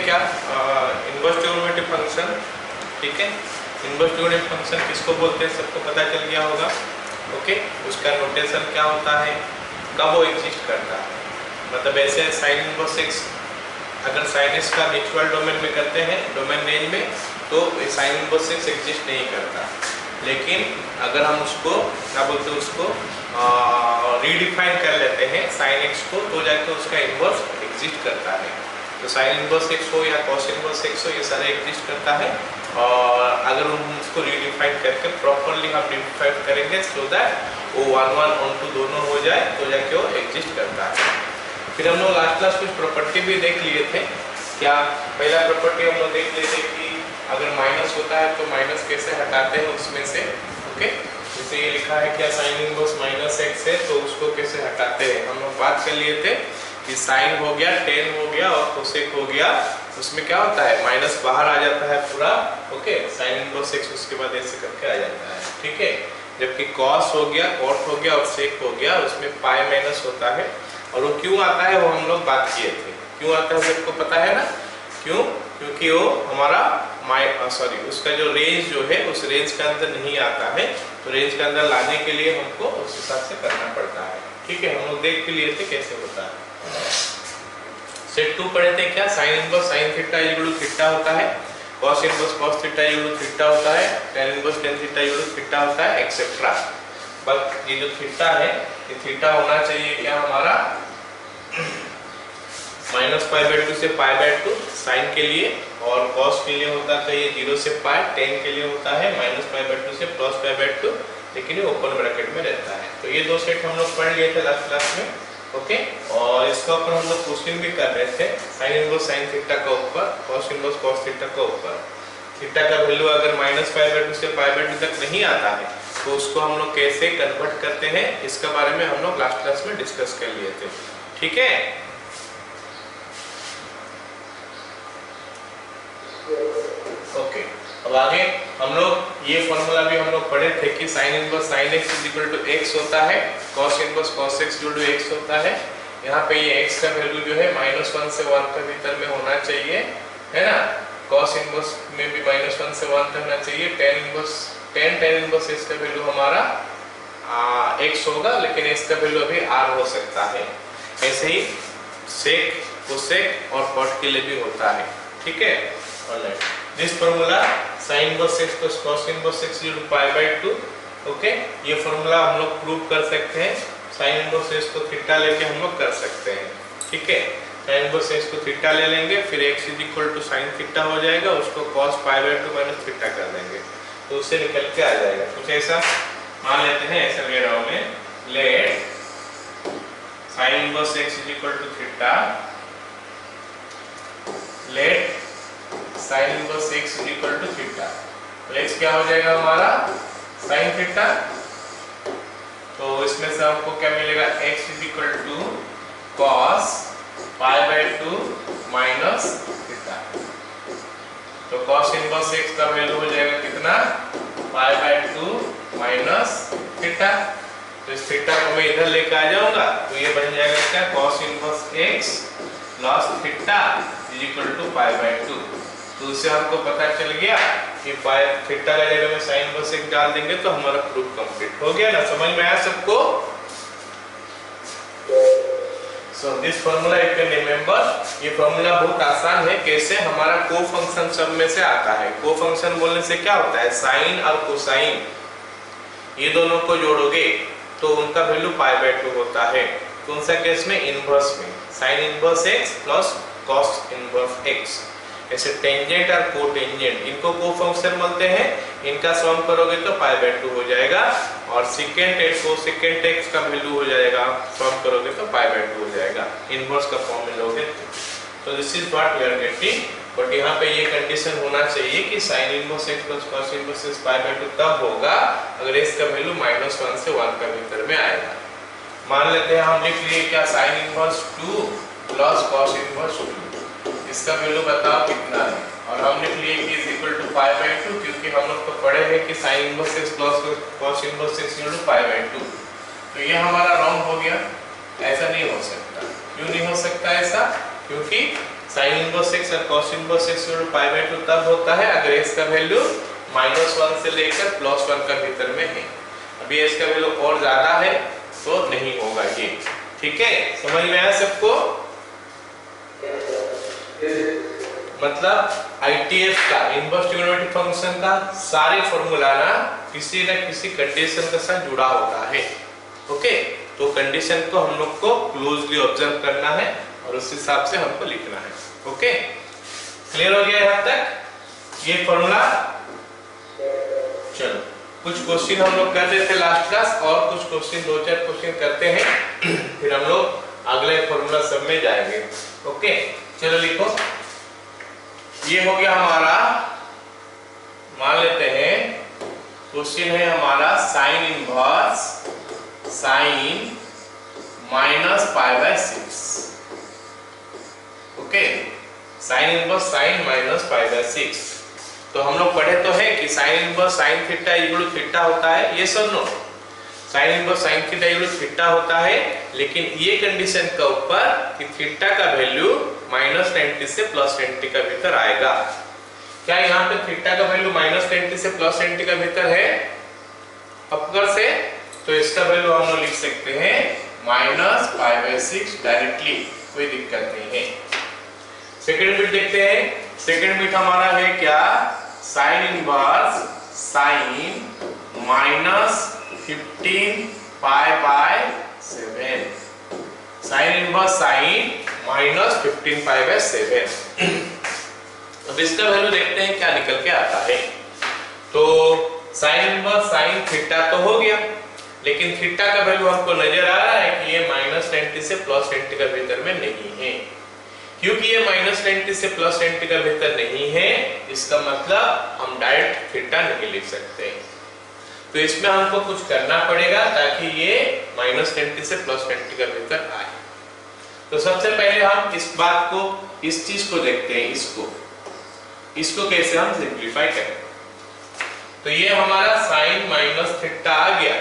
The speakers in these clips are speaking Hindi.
क्या इनवर्स ट्रिग्नोमेट्रिक फंक्शन। ठीक है, इनवर्स ट्रिग्नोमेट्रिक फंक्शन किसको बोलते हैं सबको पता चल गया होगा। ओके, उसका नोटेशन क्या होता है, कब वो एग्जिस्ट करता है। मतलब ऐसे साइन इनवर्स एक्स अगर साइन एक्स का नेचुरल डोमेन में करते हैं, डोमेन रेंज में, तो साइन इनवर्स एक्स एग्जिस्ट नहीं करता। लेकिन अगर हम उसको क्या बोलते हैं, उसको रीडिफाइन कर लेते हैं साइन एक्स को, तो जाके उसका इनवर्स एग्जिस्ट करता है। तो साइन इनवर्स एक्स हो या कॉस इनवर्स एक्स हो, ये सारे एग्जिस्ट करता है। और अगर हम उसको रीडिफाइन करके प्रॉपरली हम डिफाइन करेंगे सो दैट वो 1 1 ऑन 2 दोनों हो जाए, तो जाके वो एग्जिस्ट करता है। फिर हम लोग लास्ट क्लास कुछ प्रॉपर्टी भी देख लिए थे। क्या पहला प्रॉपर्टी हम लोग देख लिए थे कि अगर माइनस होता है तो माइनस कैसे हटाते हैं उसमें से। ओके, जैसे ये लिखा है क्या साइन इनवर्स माइनस एक्स है, तो उसको कैसे हटाते हैं हम लोग बात कर लिए थे कि साइन हो गया, टेन हो गया और कोसेक हो गया, उसमें क्या होता है माइनस बाहर आ जाता है पूरा। ओके, साइन इनवर्स एक्स उसके बाद ऐसे करके आ जाता है। ठीक है, जबकि कॉस हो गया, कॉट हो गया और सेक हो गया, उसमें पाई माइनस होता है। और वो क्यों आता है वो हम लोग बात किए थे। क्यों आता है सबको पता है ना, क्यों? क्योंकि वो हमारा उसका जो रेंज जो है उस रेंज के अंदर नहीं आता है, तो रेंज के अंदर लाने के लिए हमको उस हिसाब से करना पड़ता है। ठीक है, हम लोग देख भी लिए थे कैसे होता है। सेट 2 पढ़े थे क्या, sine inverse sine theta equal to theta होता है, cos inverse cos theta equal to theta होता है, tan inverse tan theta equal to theta होता है, एक्सेट्रा। बट ये जो थीटा है, ये थीटा होना चाहिए क्या हमारा -π/2 से π/2 साइन के लिए, और कॉस के लिए होता है ये 0 से π, tan के लिए होता है -π/2 से +π/2, लेकिन ये ओपन ब्रैकेट में रहता है। तो ये दो सेट हम लोग पढ़ लिए थे लास्ट क्लास में। ओके, और इसका ऊपर हम लोग क्वेश्चन भी कर रहे थे, साइन इनवर्स साइन थीटा का ऊपर, कॉस इनवर्स कॉस थीटा का ऊपर। थीटा का वैल्यू अगर -π/2 से π/2 तक नहीं आता है तो उसको हम लोग कैसे कन्वर्ट करते हैं, इसके बारे में हम लोग लास्ट क्लास में डिस्कस कर लिए थे। ठीक है, ओके, अब आगे हम लोग ये फॉर्मूला भी हम लोग पढ़े थे कि sine inverse sine x is equal to x होता है, cos inverse cos x equal to x होता है। यहाँ पे ये एक्स का वैल्यू जो है -1 से 1 के भीतर में होना चाहिए, है ना। कॉस इनवर्स में भी -1 से 1 तक होना चाहिए। tan इनवर्स एक्स का वैल्यू हमारा x होगा, लेकिन x का वैल्यू अभी r हो सकता है। ऐसे ही सेक कोसेक और कॉट के लिए भी होता है। ठीक है, alright, this formula sin inverse x plus cos inverse x equal to π/2। Okay, ये फार्मूला हम लोग प्रूव कर सकते हैं, sin इनवर्स x को थीटा लेके हम लोग कर सकते हैं। ठीक है, sin इनवर्स x को थीटा ले लेंगे, फिर x is equal to sin theta हो जाएगा, उसको cos π/2 माइनस थीटा कर देंगे, तो उससे निकल के आ जाएगा। कुछ ऐसा मान लेते हैं, ऐसा ले रहा हूं मैं, let sin inverse x is equal to theta, let sin inverse x is equal to theta. तो x क्या हो जाएगा हमारा sin थीटा, तो इसमें से हमको क्या मिलेगा, x is equal to cos π/2 minus theta. तो cos इनवर्स x का वैल्यू हो जाएगा कितना, π/2 माइनस थीटा। तो इस थीटा को मैं इधर लेकर आ जाऊंगा, तो ये बन जाएगा क्या, cos inverse x plus theta is equal to π/2। तो उससे हमको पता चल गया कि थीटा का जगह में साइन इनवर्स x डाल देंगे तो हमारा प्रूफ कंप्लीट हो गया ना। समझ में आया सबको? So this formula you can remember, ये फार्मूला बहुत आसान है। कैसे, हमारा को फंक्शन सब में से आता है। को फंक्शन बोलने से क्या होता है, साइन और कोसाइन ये दोनों को जोड़ोगे तो उनका वैल्यू π/2 होता है। कौन सा केस में, इनवर्स में, sign inverse x plus cos inverse x। ऐसे टेंजेंट और कोटेंजेंट, इनको को फंक्शन बोलते हैं, इनका सम करोगे तो π/2 हो जाएगा, और सेकेंट एक्स को सेकेंट एक्स का वैल्यू हो जाएगा, सम करोगे तो π/2 हो जाएगा, इनवर्स का फॉर्म में लोगे तो this is what we are getting. But यहाँ पे ये कंडीशन होना चाहिए कि sine inverse x plus cos inverse x π/2 तब होगा अगर x का वैल्यू -1 से 1 का भीतर में आएगा। मान लेते हैं हम लिख लिए क्या, sine inverse 2 plus cos inverse 2, इसका वैल्यू बताओ कितना है, और हम लिख लिए कि इज इक्वल टू π/2, क्योंकि हम लोग तो पढ़े हैं कि sine inverse x plus cos inverse x equal to π/2। तो ये हमारा रॉन्ग हो गया, ऐसा नहीं हो सकता। क्यों नहीं हो सकता ऐसा, क्योंकि साइन इनवर्स x और cos inverse x pi by 2 तब होता है अगर x का वैल्यू -1 से लेकर +1 का भीतर में है। अभी x का वैल्यू और ज्यादा है तो नहीं होगा ये। ठीक है, समझ में आया सबको? मतलब ITF का इनवर्स ट्रिग्नोमेट्रिक फंक्शन का सारे फॉर्मूला ना किसी न किसी कंडीशन के साथ जुड़ा होता है। ओके, तो कंडीशन को हम लोग को क्लोजली ऑब्जर्व करना है और उस हिसाब से हमको लिखना है। ओके, क्लियर हो गया यहाँ तक ये फॉर्मूला? चलो कुछ क्वेश्चन हम लोग कर रहे थे लास्ट क्लास और कुछ क्वेश्चन 2-4 क्वेश्चन करते हैं फिर हम लोग अगले फॉर्मूला सब में जाएंगे। ओके, चलो लिखो। ये हो गया हमारा, मान लेते हैं क्वेश्चन है हमारा sine inverse sine -π/6। Okay, sine inverse sine -π/6। तो हम लोग पढ़े तो है कि sine inverse sine theta equal to theta होता है, ये सब know. Sine inverse sine theta equal to theta होता है, लेकिन ये कंडीशन का ऊपर कि थीटा का वैल्यू -90 से +90 का भीतर आएगा। क्या यहाँ पे थीटा का वैल्यू -90 से +90 का भीतर है? अपवर्ड से, तो इसका वैल्यू हम लोग लिख सकते हैं -π/6 डायरेक्टली, कोई दिक्कत नहीं है। सेकंड बिट देखते हैं। सेकंड बिट हमारा है क्या? Sine inverse sine -15π/7। Sine inverse sine -15π/7। अब इसका वैल्यू देखते हैं क्या निकल के आता है। तो साइन इनवर्स साइन थीटा तो हो गया, लेकिन थीटा का वैल्यू हमको नजर आ रहा है कि ये -90 से +90 का भीतर में नहीं है। क्योंकि ये -90 से +90 का भीतर नहीं है, इसका मतलब हम डायरेक्ट थीटा नहीं लिख सकते। तो इसमें हमको कुछ करना पड़ेगा ताकि ये -90 से +90 का भीतर आए। तो सबसे पहले हम इस बात को, इस चीज को देखते हैं, इसको कैसे हम सिंप्लीफाई करें। तो ये हमारा साइन माइनस थीटा आ गया,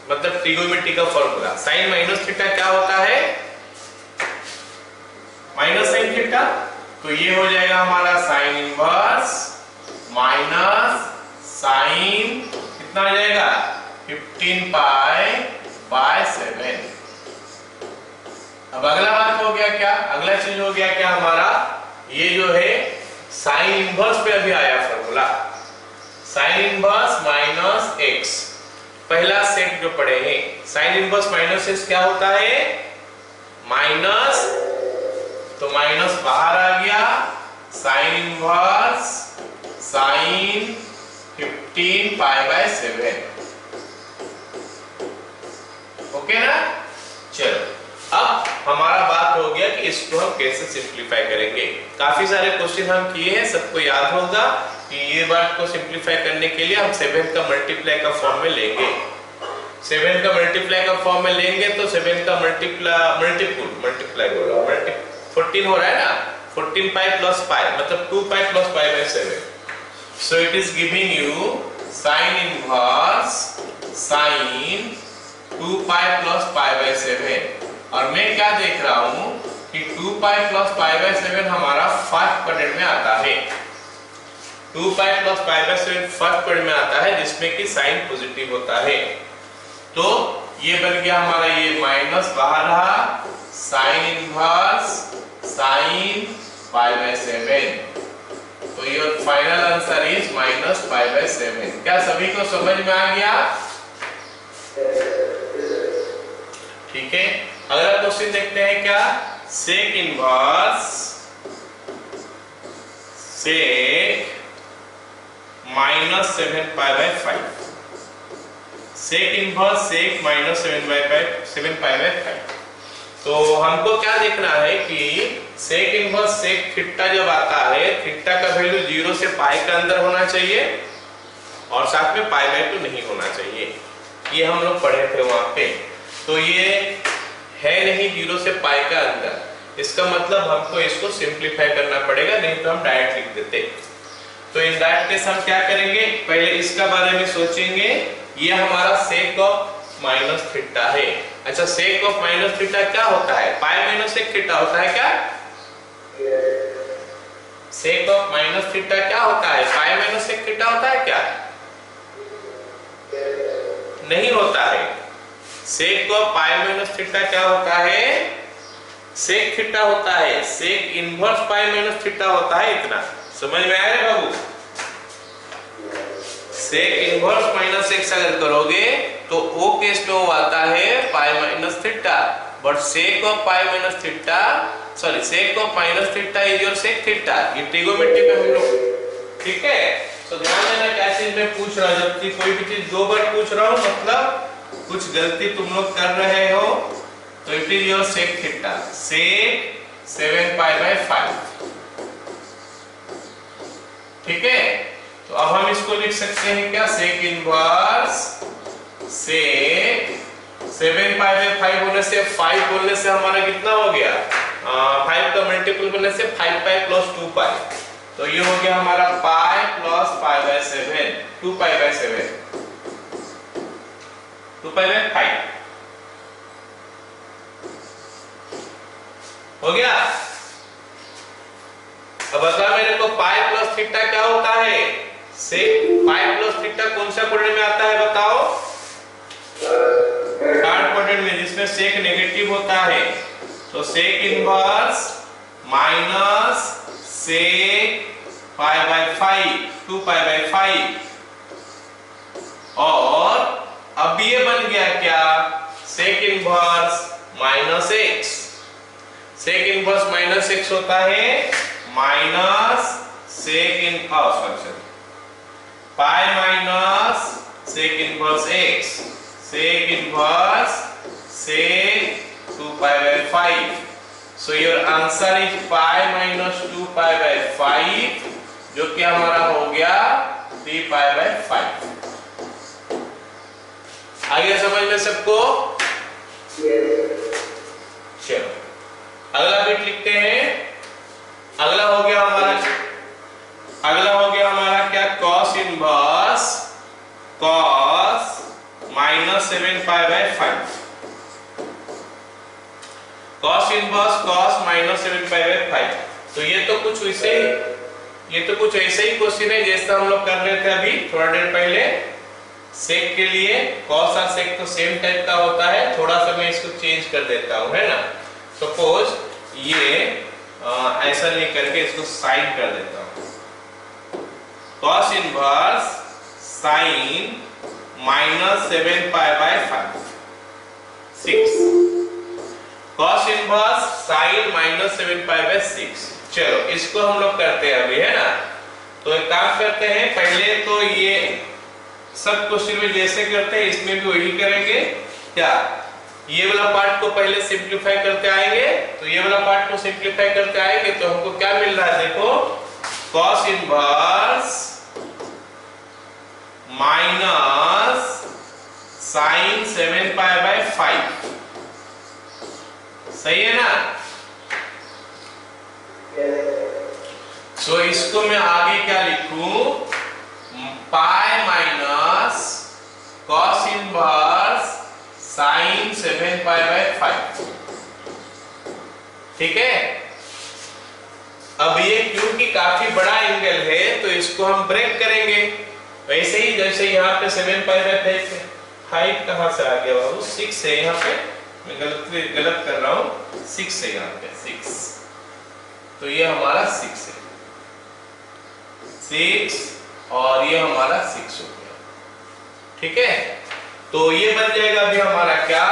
मतलब ट्रिगोनोमेट्री का फॉर्मूला। साइन माइनस थीटा क्या होता है? Minus sine theta. तो ये हो जाएगा हमारा साइन इनवर्स माइनस साइन, कितना आ जाएगा? 15π/7। अब अगला बात हो गया क्या? अगला चीज हो गया क्या हमारा? ये जो है साइन इनवर्स पे अभी आया formula, sine inverse minus x। पहला सेट जो पढ़े हैं, साइन इनवर्स माइनस x क्या होता है? माइनस, तो माइनस बाहर आ गया, साइन इनवर्स साइन 15π/7। ओके ना? चलो, अब हमारा बात हो गया कि इसको हम कैसे सिंप्लीफाई करेंगे। काफी सारे क्वेश्चन हम किए हैं, सबको याद होगा कि ये बात को सिंप्लीफाई करने के लिए हम 7 का मल्टीप्लाई का फॉर्म में लेंगे। 7 का मल्टीप्लाई का फॉर्म में लेंगे तो 7 का मल्टीप्लाई बोला, 14 हो रहा है ना, 14π + π मतलब 2π + π/7। So it is giving you sin inverse sin 2π + π/7। और मैं क्या देख रहा हूं कि 2π + π/7 हमारा फर्स्ट क्वाड्रेंट में आता है। 2π + π/7 फर्स्ट क्वाड्रेंट में आता है, जिसमें कि साइन पॉजिटिव होता है। तो ये बन गया हमारा, ये माइनस बाहर रहा, साइन इनवर्स साइन π/7। तो ये फाइनल आंसर इज -π/7। क्या सभी को समझ में आ गया? ठीक है, अगला क्वेश्चन देखते हैं क्या? Sec inverse sec -7π/5। Sec inverse sec -7π/5। तो हमको क्या देखना है कि सेक इनवर्स सेक थीटा जब आता है, थीटा का वैल्यू 0 से पाई के अंदर होना चाहिए और साथ में π/2 नहीं होना चाहिए। ये हम लोग पढ़े थे वहां पे। तो ये है नहीं 0 से पाई का अंदर, इसका मतलब हमको इसको सिंप्लीफाई करना पड़ेगा, नहीं तो हम डायरेक्ट लिख देते। तो इन दैट केस हम क्या करेंगे? पहले इसका बारे में सोचेंगे। ये हमारा सेक ऑफ माइनस थीटा है। अच्छा, सेक ऑफ माइनस थीटा क्या होता है? पाई -1 थीटा होता है क्या? सेक ऑफ माइनस थीटा क्या होता है? पाई माइनस सेक थीटा होता है क्या? नहीं होता है। Sec of pi minus theta क्या होता है? सेक थीटा होता है। Sec inverse pi minus theta होता है। इतना समझ में आया बाबू? सेक इनवर्स माइनस एक्स अगर करोगे तो ओ केस में वो आता है pi minus theta, but sec of pi minus theta, sorry sec of minus theta is your sec theta. ये ट्रिगोनोमेट्री में हम लोग, ठीक है? तो ध्यान देना क्या चीज मैं पूछ रहा हूं। जब कि कोई भी चीज दो बार पूछ रहा हूं मतलब कुछ गलती तुम लोग कर रहे हो, तो it is your sec theta. Sec 7 pi by 5, ठीक है? तो अब हम इसको लिख सकते हैं क्या? Sec inverse sec 7 pi by 5 होने से 5 बोलने से हमारा कितना हो गया? 5 का मल्टीपल करने से 5 पाई प्लस 2 पाई, तो ये हो गया हमारा पाई plus pi bye 7, 2 pi bye 7, 2 pi by 5 हो गया। अब बता मेरे को पाई प्लस थीटा क्या होता है? सेक पाई प्लस थीटा कौन सा क्वाड्रेंट में आता है बताओ? थर्ड क्वाड्रेंट में, जिसमें सेक नेगेटिव होता है। तो sec inverse minus sec pi by 5, 2 pi by 5, और अब ये बन गया क्या? Sec inverse minus x. Sec inverse minus x होता है minus sec in pi minus sec inverse x, sec inverse sec 2 pi by 5। So your answer is pi minus 2 pi by 5, जो कि हमारा हो गया 3 पाई बाय 5। आगे समझ में सबको? चलो अगला बिट लिखते हैं। अगला हो गया हमारा क्या? cos inverse cos minus 7 pi by 5। cos inverse cos minus 7 pi by 5। तो ये तो कुछ ऐसे ही क्वेश्चन है जैसा हम लोग कर रहे थे अभी थोड़ा देर पहले। सेक के लिए cos और sec तो सेम टाइप का होता है, थोड़ा सा मैं इसको चेंज कर देता हूं, है ना? सपोज ये ऐसा नहीं करके इसको साइन कर देता हूं। cos inverse sign minus 7 pi by 5, 6। cos inverse sign minus 7 pi by 6। चलो इसको हम लोग करते हैं अभी, है ना? तो एक काम करते हैं, पहले तो ये सब क्वेश्चन में जैसे करते हैं इसमें भी वही करेंगे। क्या ये वाला पार्ट को पहले सिंपलीफाई करते आएंगे, तो ये वाला पार्ट को सिंपलीफाई करते आएंगे तो हमको क्या मिल रहा है? देखो cos inverse minus sine 7 pi by 5, सही है ना? सो इसको मैं आगे क्या लिखूं? पाई minus cos inverse sign 7 pi by 5, ठीक है? अब ये क्योंकि काफी बड़ा एंगल है तो इसको हम ब्रेक करेंगे। वैसे ही जैसे यहाँ पे 7 पाई बाय 5 कहां से आ गया बाबू? 6 है यहाँ पे, मैं गलत कर रहा हूँ। 6 है यहाँ पे, 6, तो ये हमारा 6 है, 6 और ये हमारा 6 हो गया, ठीक है? तो ये बन जाएगा अभी हमारा क्या?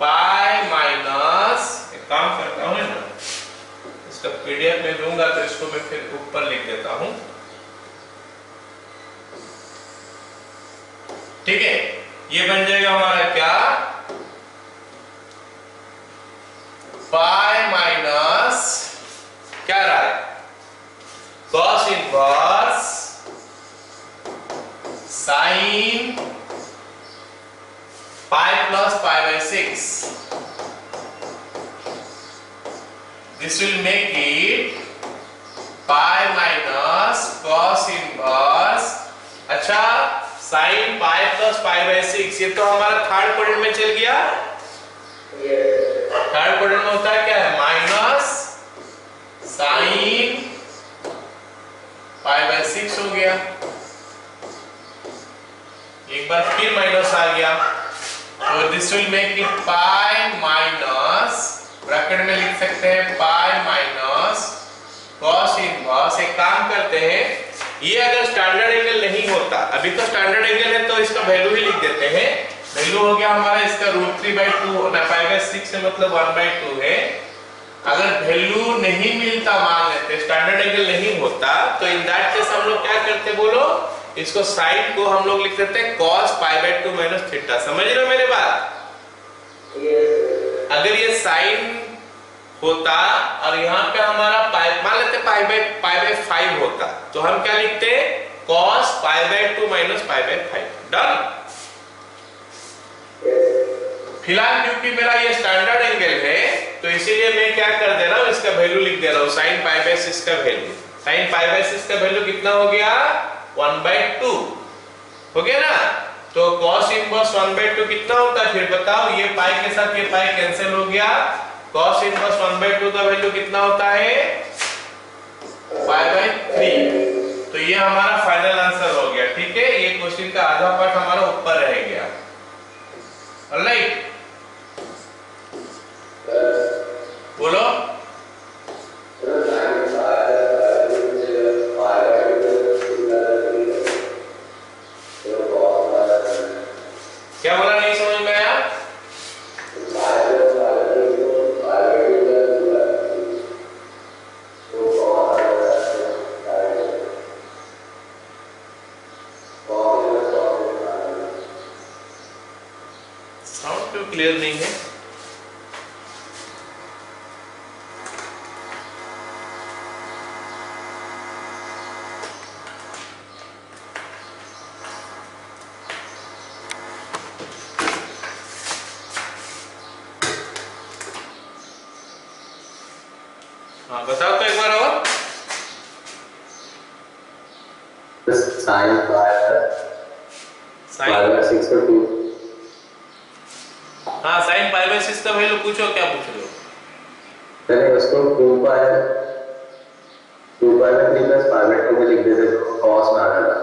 पाई माइनस, एक काम करता हूं ना, इसका पीडीएफ में दूंगा तो इसको मैं फिर ऊपर लिख देता हूं, ठीक है? ये बन जाएगा हमारा क्या? पाई माइनस क्या रहा है? cos inverse sine pi plus pi by 6. This will make it pi minus cos inverse, अच्छा sine pi plus pi by 6। ये तो हमारा थर्ड क्वाड्रेंट में चल गया। थर्ड क्वाड्रेंट में होता है क्या है? माइनस साइन 6 हो गया, एक बार फिर माइनस आ गया, तो this will make it pi minus, bracket में लिख सकते हैं पाई माइनस कॉस इनवर्स। एक काम करते हैं, ये अगर स्टैंडर्ड एंगल नहीं होता, अभी तो स्टैंडर्ड एंगल है तो इसका वैल्यू ही लिख देते हैं। वैल्यू हो गया हमारा इसका √3/2 ना π/6 से मतलब 1/2 है। अगर वैल्यू नहीं मिलता, मान लेते स्टैंडर्ड एंगल नहीं होता, तो इन दैट केस हम लोग क्या करते बोलो, इसको साइन को हम लोग लिख देते हैं cos π/2 - थीटा। समझ रहे हो मेरे बात? अगर ये साइन होता और यहाँ पे हमारा मान लेते π/5 होता, तो हम क्या लिखते cos π/2 - π/5। डन। फिलहाल क्योंकि मेरा ये स्टैंडर्ड एंगल है, तो इसीलिए मैं क्या कर दे रहा हूँ, इसका वैल्यू लिख दे रहा हूँ sin π/6 का वैल्यू। sin π/6 का वैल्यू कितना हो गया? 1/2 हो गया ना। तो cos इनवर्स 1/2 कितना होता है फिर बताओ? ये पाई के साथ ये पाई कैंसिल हो गया, cos इनवर्स 1/2 का वैल्यू कितना होता है? π/3। तो ये हमारा फाइनल आंसर हो गया। ठीक है, ये क्वेश्चन का आधा पार्ट हमारा ऊपर रह गया। ऑलराइट, बोलो। क्या बोला, नहीं समझ में आया? साउंड क्यों क्लियर नहीं है? हाँ बताओ तो एक बार और। साइन π/6 का 2। हाँ, साइन π/6 का वैल्यू पूछो, क्या पूछ रहे हो? मैंने उसको 2π/3 + π/2 में लिख देते तो cos में आ जाता,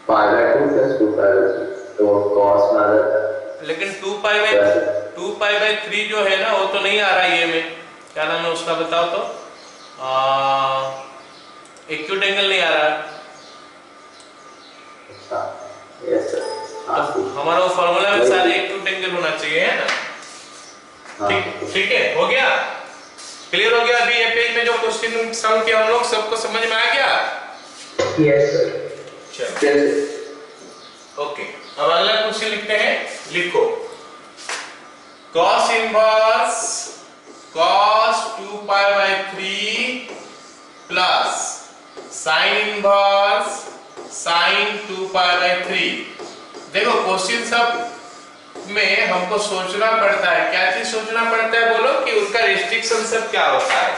π/2 + 2π/3 तो cos में आ जाता। लेकिन 2π/3 जो है ना, वो तो नहीं आ रहा ये में, क्या नाम है उसका बताओ तो? एक्यूट एंगल नहीं आ रहा। Yes sir. तो हमारा वो फॉर्मूला में सारे एक्यूट एंगल होना चाहिए, है ना? ठीक है, हो गया, क्लियर हो गया। अभी ये पेज में जो क्वेश्चन सॉल्व किया हम लोग, सबको समझ में आ गया? Yes sir. चलो ओके, अब अगला क्वेश्चन लिखते हैं। लिखो cos inverse cos 2π/3 plus sin inverse sin 2π/3। देखो क्वेश्चन सब में हमको सोचना पड़ता है, क्या चीज सोचना पड़ता है बोलो, कि उनका रिस्ट्रिक्शन सब क्या होता है।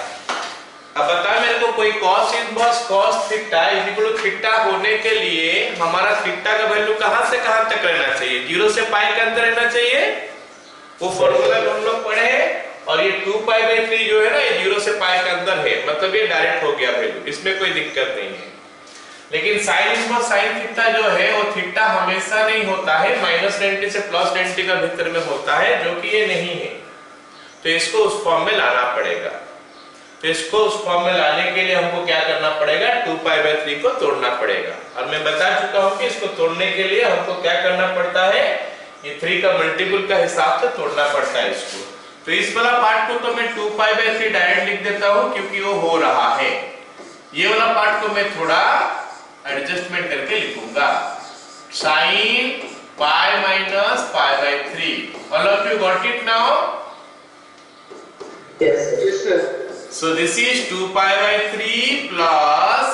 अब बता मेरे को, कोई cos inverse cos theta equal to theta होने के लिए हमारा थीटा का वैल्यू कहां से कहां तक रहना चाहिए? 0 से पाई के अंदर रहना चाहिए, वो फॉर्मूला हम लोग पढ़े हैं। और ये 2π/3 जो है ना, ये 0 से पाई के अंदर है, मतलब ये डायरेक्ट हो गया वैल्यू, इसमें कोई दिक्कत नहीं है। लेकिन sin इनवर्स sin थीटा जो है, वो थीटा हमेशा नहीं होता है, -90 से +90 का भीतर में होता है, जो कि ये नहीं है। तो इसको उस फॉर्म में लाना पड़ेगा। तो इसको उस फॉर्म में लाने के लिए हमको क्या करना पड़ेगा? 2π/3 को तोड़ना पड़ेगा। और मैं बता चुका हूं कि इसको तोड़ने के लिए हमको क्या करना पड़ता है, ये 3 का मल्टीपल का हिसाब से तोड़ना पड़ता है इसको। तो इस वाला पार्ट को तो मैं 2π/3 डायरेक्ट लिख देता हूं, क्योंकि वो हो रहा है। ये वाला पार्ट को मैं थोड़ा एडजस्टमेंट करके लिखूंगा, sin π - π/3। All of you got it now? Yes sir. So this is 2π/3 plus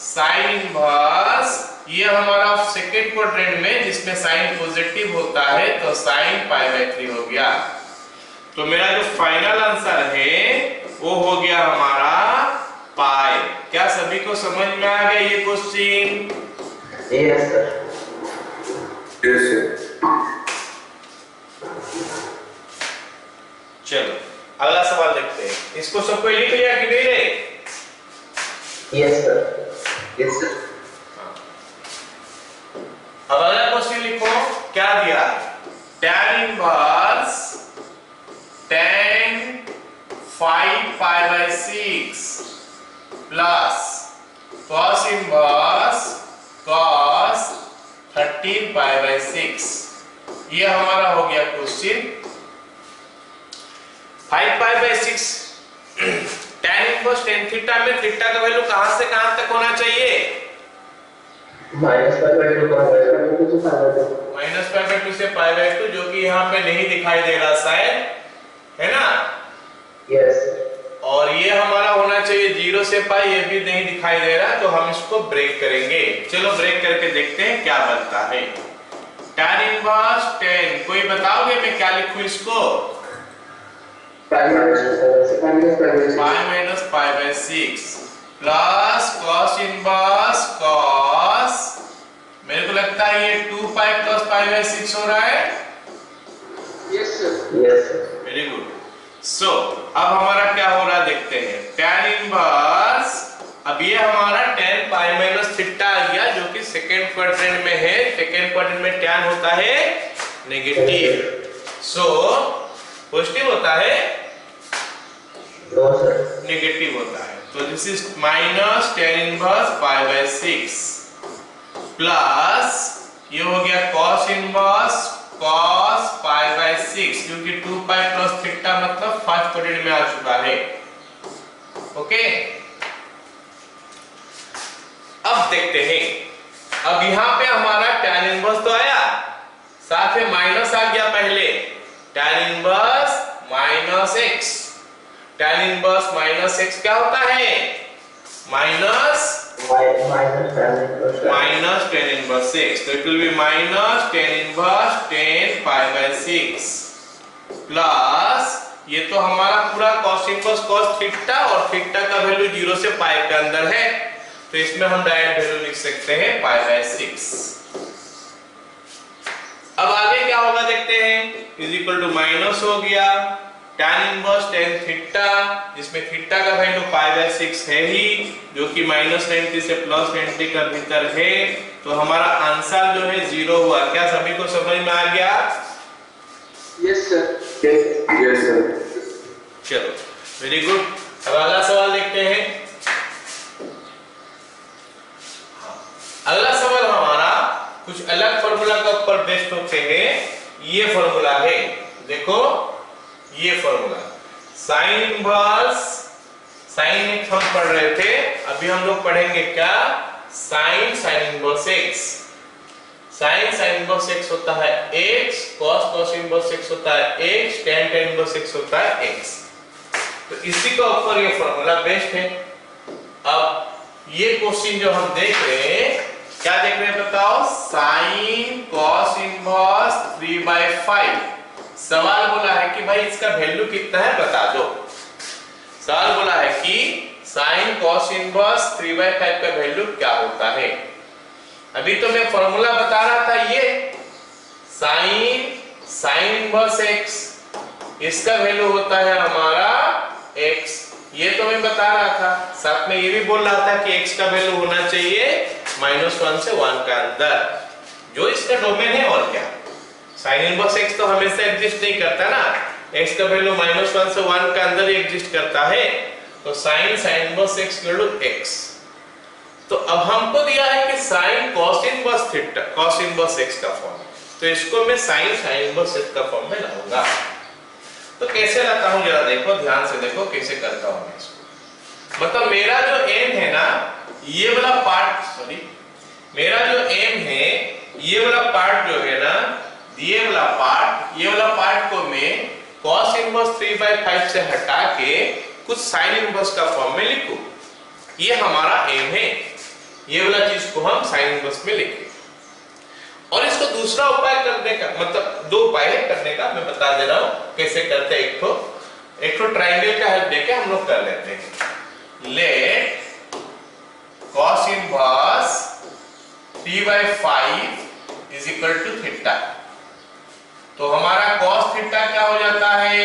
sin inverse, ये हमारा सेकेंड क्वाड्रेंट में जिसमें साइन पॉजिटिव होता है, तो sin π/3 हो गया। तो मेरा जो फाइनल आंसर है वो हो गया हमारा पाई। क्या सभी को समझ में आ गया ये question? Yes sir. Yes sir. चलो अगला सवाल देखते हैं। इसको सबको लिख लिया कि नहीं? Yes, sir. Yes, sir. अब अगला क्वेश्चन लिखो, क्या दिया है? tan inverse tan 5 pi by 6 plus cos inverse cos 13 pi by 6। ये हमारा हो गया question. 5 pi by 6 tan inverse tan theta में थीटा का वैल्यू कहां से कहां तक होना चाहिए? माइनस पाई बाय 2 से पाई बाय 2, जो कि यहाँ पे नहीं दिखाई दे रहा शायद, है ना? यस। और ये हमारा होना चाहिए 0 से पाई, ये भी नहीं दिखाई दे रहा, तो हम इसको ब्रेक करेंगे। चलो ब्रेक करके देखते हैं क्या बनता है। tan इनवर्स tan, कोई बताओगे मैं क्या लिखूं इसको? Pi minus pi by 6 plus cos inverse cos, मेरे को लगता है ये 2 पाई प्लस पाई बाय 6 हो रहा है। Yes sir. Yes sir. Very good. So अब हमारा क्या हो रहा है देखते हैं। tan इनवर्स, अब ये हमारा tan पाई माइनस थीटा आ गया, जो कि सेकेंड क्वाड्रेंट में है। सेकेंड क्वाड्रेंट में tan होता है नेगेटिव, सो पॉजिटिव होता है नेगेटिव होता है। तो this is minus tan inverse pi by 6 plus ये हो गया cos inverse cos pi by 6, क्योंकि 2 पाई प्लस थीटा मतलब फर्स्ट क्वाड्रेंट में आ चुका है। ओके, अब देखते हैं। अब यहां पे हमारा tan इनवर्स तो आया, साथ में माइनस आ गया पहले, tan inverse minus x। tan inverse minus x क्या होता है? माइनस tan इनवर्स x, तो it will be minus tan inverse tan pi by 6 plus ये तो हमारा पूरा cos इनवर्स cos थीटा, और थीटा का वैल्यू 0 से पाई के अंदर है, तो इसमें हम डायरेक्ट वैल्यू लिख सकते हैं पाई बाय 6। अब आगे क्या होगा देखते हैं। इज इक्वल टू माइनस हो गया tan इनवर्स tan थीटा, जिसमें थीटा का वैल्यू पाई बाय 6 है ही, जो कि माइनस 90 से प्लस 90 का भीतर है, तो हमारा आंसर जो है 0 हुआ। क्या सभी को समझ में आ गया? Yes sir. Yes sir. चलो वेरी गुड। अब अगला सवाल देखते हैं। अगला सवाल हमारा कुछ अलग फॉर्मूला के ऊपर बेस्ड होते हैं। ये फॉर्मूला है, देखो ये formula sine inverse, sine x हम पढ़ रहे थे, अभी हम लोग पढ़ेंगे क्या? Sine inverse x. Sine inverse x होता है x, cos इनवर्स एक्स होता है x, tan इनवर्स एक्स होता है x। तो इसी के ऊपर ये फॉर्मूला बेस्ड है। अब ये क्वेश्चन जो हम देख रहे हैं, क्या देख रहे हैं बताओ? Sine cos inverse 3/5। सवाल बोला है कि भाई इसका वैल्यू कितना है बता दो। सवाल बोला है कि साइन cos इनवर्स 3/5 का वैल्यू क्या होता है। अभी तो मैं फॉर्मूला बता रहा था, ये साइन इनवर्स x, इसका वैल्यू होता है हमारा x, ये तो मैं बता रहा था। साथ में ये भी बोल रहा था कि x का वैल्यू होना चाहिए -1 से 1 का अंदर, जो इसका डोमेन है। और क्या, साइन इनवर्स x तो हमेशा एग्जिस्ट नहीं करता ना, x का वैल्यू -1 से 1 का अंदर ही एग्जिस्ट करता है। तो sine inverse x value x। तो अब हमको दिया है कि sine cos inverse theta, cos inverse x का फॉर्म, तो इसको मैं साइन इनवर्स x का फॉर्म में लाऊंगा। तो कैसे लाता हूं जरा देखो, ध्यान से देखो कैसे करता हूं मैं इसको। मतलब मेरा जो m है ना, ये वाला पार्ट, सॉरी, मेरा जो m है, ये वाला पार्ट जो है ना, ये वाला पार्ट को मैं cos इनवर्स 3/5 से हटा के कुछ साइन इनवर्स का फॉर्म में लिखूं। ये हमारा m है, ये वाला चीज को हम साइन इनवर्स में लिखें। और इसको दूसरा उपाय करने का, मतलब 2 उपाय है करने का, मैं बता दे रहा हूं कैसे करते हैं। एक तो ट्रायंगल का हेल्प लेके हम लोग कर लेते हैं। Let cos inverse 3/5 is equal to theta. तो हमारा cos थीटा क्या हो जाता है?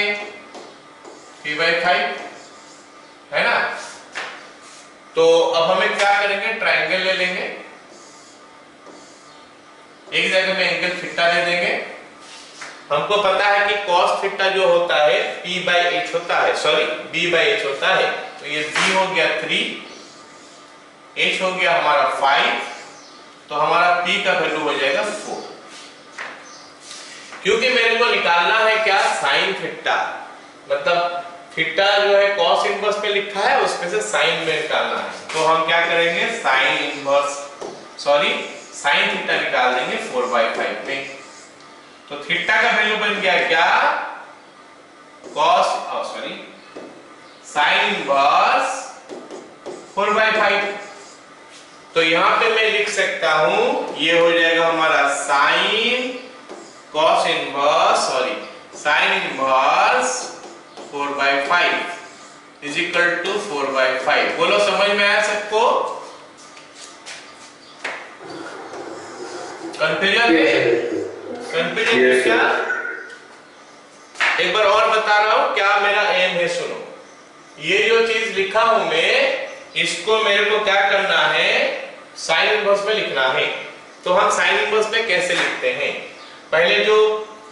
3/5, है ना। तो अब हमें क्या करेंगे, ट्रायंगल ले लेंगे, एक जगह में एंगल थीटा ले देंगे। हमको पता है कि cos थीटा जो होता है p/h होता है, सॉरी b/h होता है। तो ये b हो गया 3, h हो गया हमारा 5, तो हमारा p का वैल्यू हो जाएगा 4। क्योंकि मेरे को निकालना है क्या, साइन थीटा, मतलब थीटा जो है cos इनवर्स में लिखा है उसमें से साइन में निकालना है। तो हम क्या करेंगे, साइन थीटा निकाल देंगे 4/5 में। तो थीटा का वैल्यू बन गया क्या, साइन इनवर्स 4/5। तो यहां पे मैं लिख सकता हूं, ये हो जाएगा हमारा sine inverse 4/5 is equal to 4/5। बोलो समझ में आया सबको, कंफ्यूजन है क्या? एक बार और बता रहा हूं क्या मेरा एम है, सुनो। ये जो चीज लिखा हूं मैं, इसको मेरे को क्या करना है, साइन इनवर्स में लिखना है। तो हम साइन इनवर्स में कैसे लिखते हैं, पहले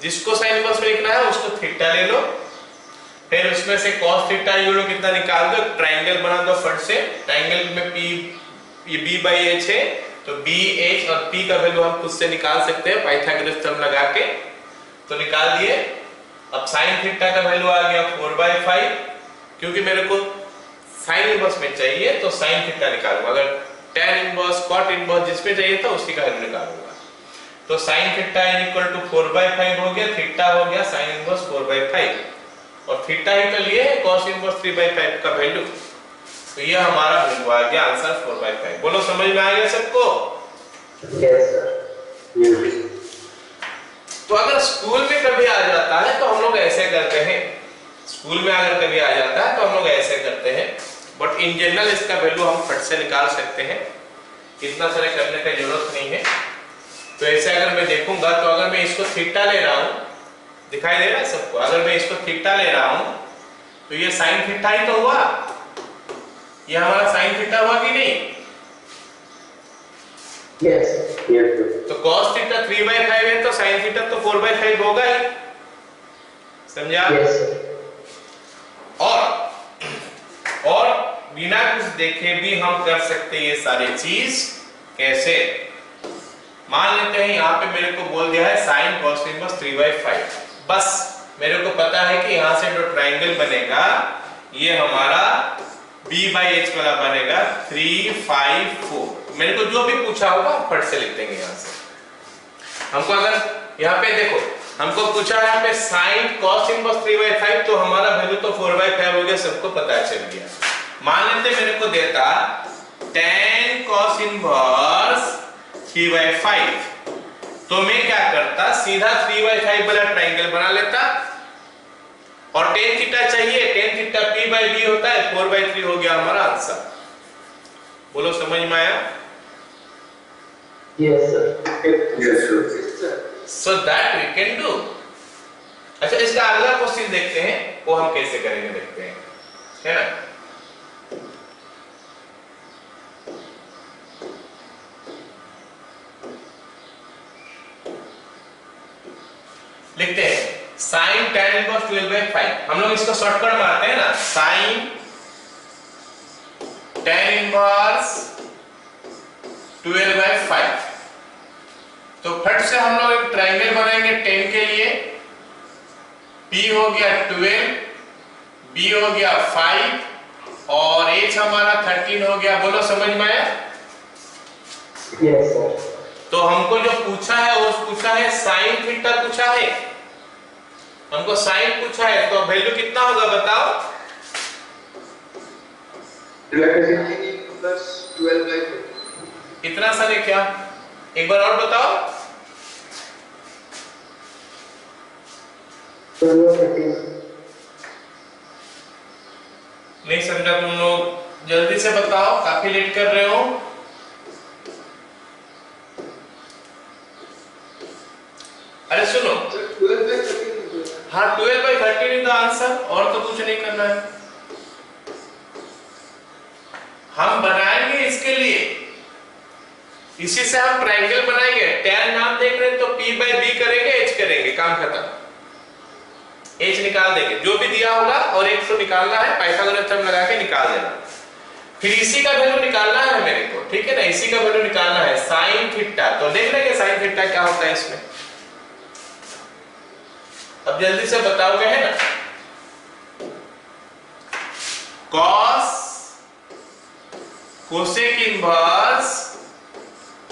जिसको साइन इनवर्स में लिखना है उसको थीटा ले लो, फिर उसमें से cos थीटा कितना निकाल दो, ट्रायंगल बना दो फट से। ट्रायंगल में ये b/h है, तो b, h और p का वैल्यू हम खुद से निकाल सकते हैं पाइथागोरस थ्योरम लगा के। तो निकाल दिए। अब साइन थीटा का वैल्यू आ गया 4/5, क्योंकि मेरे को साइन इनवर्स में चाहिए तो साइन थीटा निकालूंगा। अगर tan इनवर्स, cot इनवर्स जिसमें चाहिए था उसी का वैल्यू निकालूंगा। तो sine theta is equal to 4/5 हो गया, थीटा हो गया साइन इनवर्स 4/5, और थीटा ही तो लिए है cos इनवर्स 3/5 का वैल्यू। तो ये हमारा वैल्यू आ गया, आंसर 4/5। बोलो समझ में आ गया सबको? Yes, sir. तो अगर स्कूल में कभी आ जाता है तो हम लोग ऐसे करते हैं, स्कूल में अगर कभी आ जाता है तो हम लोग ऐसे करते हैं, बट इन जनरल इसका वैल्यू हम फट से निकाल सकते हैं, इतना सारे करने की जरूरत नहीं है। तो ऐसे अगर मैं देखूंगा, तो अगर मैं इसको थीटा ले रहा हूं, दिखाई दे रहा है सबको, अगर मैं इसको थीटा ले रहा हूं तो ये साइन थीटा ही तो हुआ, ये हमारा साइन थीटा हुआ कि नहीं? Yes, yes, sir. तो cos थीटा 3/5 है तो साइन थीटा तो 4/5 होगा ही, समझा? Yes, sir. और बिना कुछ देखे भी हम कर सकते हैं ये सारी चीज। कैसे? मान लेते हैं यहाँ पे मेरे को बोल दिया है साइन cos इनवर्स 3/5, बस मेरे को पता है कि यहाँ से जो ट्रायंगल बनेगा ये हमारा b/h वाला बनेगा 3, 5, 4। मेरे को जो भी पूछा होगा फट से लिख देंगे यहाँ से। हमको अगर यहाँ पे देखो, हमको पूछा है हमें साइन cos इनवर्स 3/5, तो हमारा वैल्यू तो 4/5 हो गया, सबको पता चल गया। मान लेते मेरे को देता tan cos इनवर्स 3/5, तो मैं क्या करता, सीधा 3/5 वाला ट्रायंगल बना लेता, और tan थीटा चाहिए, tan थीटा p/b होता है, 4/3 हो गया हमारा आंसर। बोलो समझ में आया? Yes, sir. Yes, sir. So that we can do। अच्छा, इसका अगला क्वेश्चन देखते हैं, वो हम कैसे करेंगे देखते हैं, है ना? लिखते हैं साइन tan इनवर्स 12/5। हम लोग इसको शॉर्टकट मारते हैं ना, साइन tan इनवर्स 12/5। तो फट से हम लोग एक ट्रायंगल बनाएंगे 10 के लिए। P हो गया 12, B हो गया 5 और H हमारा 13 हो गया। बोलो समझ में आया? Yes, sir. तो हमको जो पूछा है वो पूछा है साइन थीटा पूछा है, हमको साइन पूछा है, तो वैल्यू कितना होगा बताओ? 12/5. इतना सारे क्या? एक बार और बताओ। 12/13. नहीं समझा तुम लोग, जल्दी से बताओ, काफी लेट कर रहे हो। अरे सुनो, हाँ 12/13 इज द आंसर, और तो कुछ नहीं करना है। हम बना लीजिए, इसी से हम ट्रायंगल बनाएंगे। tan नाम देख रहे हैं तो p by b करेंगे, h करेंगे, काम खत्म। h निकाल देंगे, जो भी दिया होगा और एक तो निकालना है, पाइथागोरस थ्योरम लगा के निकाल देना। फिर इसी का वैल्यू निकालना है मेरे को, ठीक है ना, इसी का वैल्यू निकालना है sin थीटा। तो देख लेंगे sin थीटा क्या होता है इसमें। अब जल्दी से बताओगे, है ना, cos कोसेक इनवर्स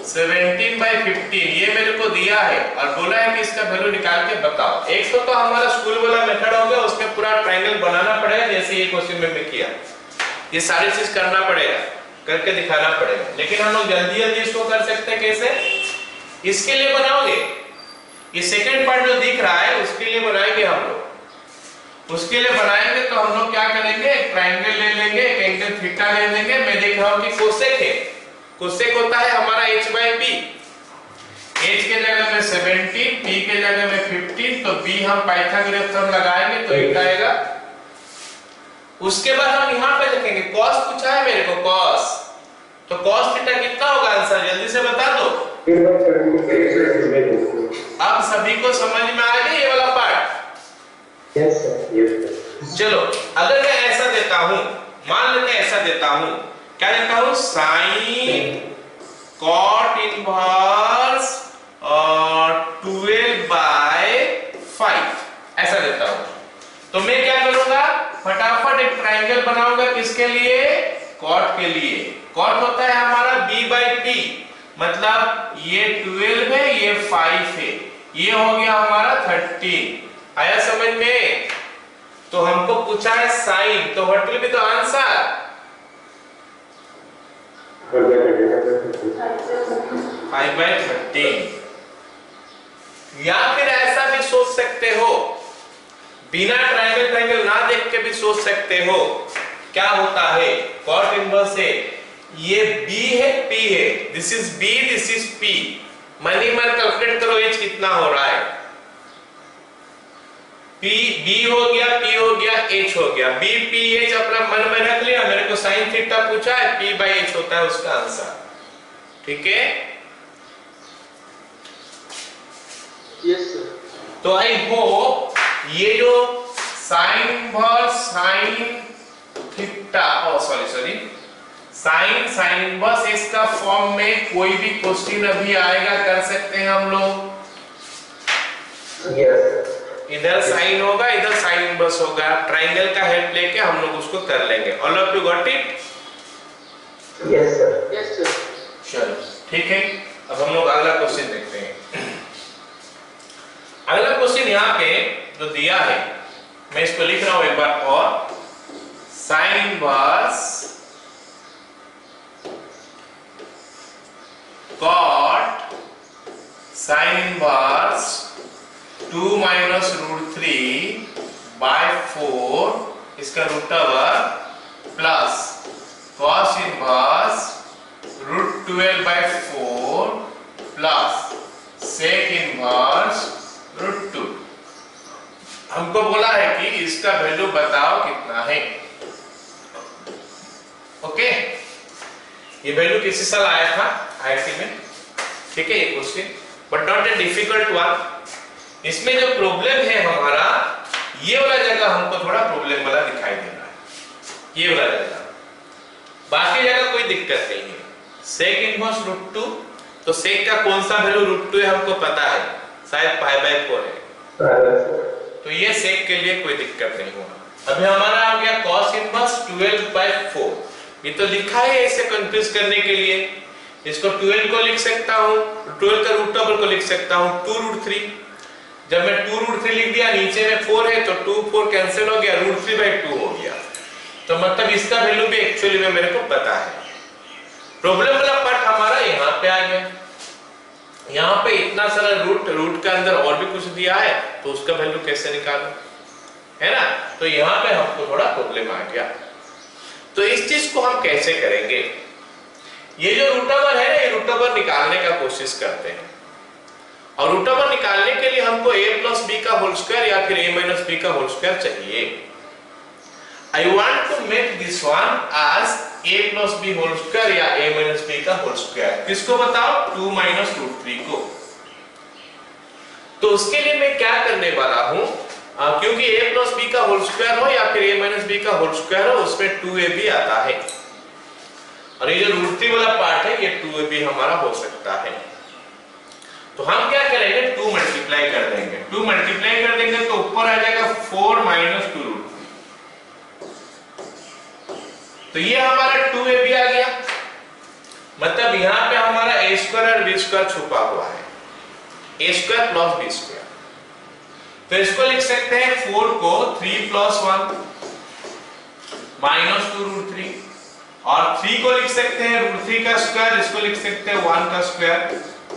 17/15 ये मेरे को दिया है और बोला है कि इसका वैल्यू निकाल के बताओ। एक तो हमारा स्कूल वाला मेथड हो गया, उसमें पूरा ट्रायंगल बनाना पड़ेगा जैसे ये क्वेश्चन में किया, ये सारी चीज करना पड़ेगा, करके दिखाना पड़ेगा। लेकिन हम लोग जल्दी जल्दी इसको कर सकते हैं कैसे, इसके लिए बनाओगे, ये सेकंड पार्ट जो दिख रहा है उसके लिए बनाएंगे हम लोग। उसके लिए बनाएंगे तो हम लोग क्या करेंगे, एक ट्रायंगल ले लेंगे, एक एंगल थीटा ले लेंगे। मैं देख रहा हूं कि कोसेक है, कोसेक होता है हमारा h/p, h के जगह में 17, p के जगह में 15, तो b हम पाइथागोरस थ्योरम लगाएंगे तो 8 आएगा। उसके बाद हम यहां पे लिखेंगे cos, पूछा है मेरे को cos, तो cos थीटा कितना होगा आंसर, जल्दी से बता दो। अब सभी को समझ में आ गया ये वाला part? Yes sir, yes sir. चलो अगर मैं ऐसा देता हूं, मान लेते हैं ऐसा देता हूं, क्या देता हूं, sin cot इनवर्स 12/5 ऐसा देता हूं। तो मैं क्या करूंगा, फटाफट एक ट्रायंगल बनाऊंगा, किसके लिए, cot के लिए। cot होता है हमारा b/p, मतलब ये 12 है, ये 5 है, ये हो गया हमारा 13। आया समझ में? तो हमको पूछा है साइन, तो what will be the answer, 5/13। या फिर ऐसा भी सोच सकते हो, बिना ट्रायंगल ना देख के भी सोच सकते हो, क्या होता है, cot इनवर्स है, ये b है, p है, this is b, this is p, मन ही मन कैलकुलेट करो h कितना हो रहा है, p b हो गया, p हो गया, h हो गया, b p h अपना मन में रख लिया। मेरे को sin थीटा पूछा है, p/h होता है उसका आंसर, ठीक है? Yes sir. तो आई होप ये जो sin inverse sin theta, sorry sin inverse इसका फॉर्म में कोई भी क्वेश्चन अभी आएगा, कर सकते हैं हम लोग। Yes sir. इधर साइन होगा, इधर साइन इनवर्स होगा, ट्रायंगल का हेल्प लेके हम लोग उसको कर लेंगे। All of you got it? Yes sir. Yes sir. चलो ठीक है, अब हम लोग अगला क्वेश्चन देखते हैं। अगला क्वेश्चन यहाँ पे जो दिया है, मैं इसको लिख रहा हूं एक बार और, sine inverse cot sine inverse 2 minus √3/4 इसका root over plus cos inverse √12/4 plus sec inverse √2। हमको बोला है कि इसका वैल्यू बताओ कितना है। ओके, ये वैल्यू किसी साल आया था आईआईटी में, ठीक है, ये question, but not a difficult one. इसमें जो प्रॉब्लम है हमारा, ये वाला जगह हमको थोड़ा प्रॉब्लम वाला दिखाई दे रहा है, ये वाला जगह, बाकी जगह कोई दिक्कत नहीं है। sec इनवर्स √2, तो sec का कौन सा वैल्यू √2 है हमको पता है, शायद π/4 है, तो ये sec के लिए कोई दिक्कत नहीं होगा। अभी हमारा आ गया cos इनवर्स 12/4, ये तो लिखा है ऐसे कंफ्यूज करने के लिए, इसको 12 को लिख सकता हूं, 12 का रूट ओवर को लिख सकता हूं 2√3। जब मैं 2√3 लिख दिया, नीचे में 4 है तो 2 4 कैंसिल हो गया, √3/2 हो गया। तो मतलब इसका वैल्यू भी एक्चुअली में मेरे को पता है। प्रॉब्लम वाला पार्ट हमारा यहाँ पे आ गया, यहाँ पे इतना सारा रूट के अंदर और भी कुछ दिया है, तो उसका वैल्यू कैसे निकालूं, है ना? तो यहाँ पे हमको थोड़ा प्रॉब्लम आ गया। तो इस चीज को हम कैसे करेंगे, ये जो रूट ओवर है ना, ये रूट ओवर निकालने का कोशिश करते हैं। और रूट ओवर निकालने के लिए हमको a + b का होल स्क्वायर या फिर a - b का होल स्क्वायर चाहिए। I want to make this one as a plus B whole square या a माइनस b का होल स्क्वायर। किसको बताओ? 2 माइनस रूट 3 को। तो उसके लिए मैं क्या करने वाला हूं, क्योंकि a प्लस बी का होल स्क्वायर हो या फिर a माइनस बी का होल स्क्वायर हो, उसमें 2ab आता है, और ये जो रूट 3 वाला पार्ट है ये 2ab हमारा हो सकता है। तो हम क्या करेंगे, 2 मल्टीप्लाई कर देंगे। 2 मल्टीप्लाई कर देंगे तो ऊपर आ जाएगा 4 माइनस 2 रूट 3। तो ये हमारा 2ab आ गया, मतलब यहां पे हमारा a स्क्वायर और b स्क्वायर छुपा हुआ है, a square plus b square. तो इसको लिख सकते हैं 4 को 3 प्लस 1 माइनस 2 रूट 3, और 3 को लिख सकते हैं रूट 3 का स्क्वायर, इसको लिख सकते हैं 1 का स्क्वायर।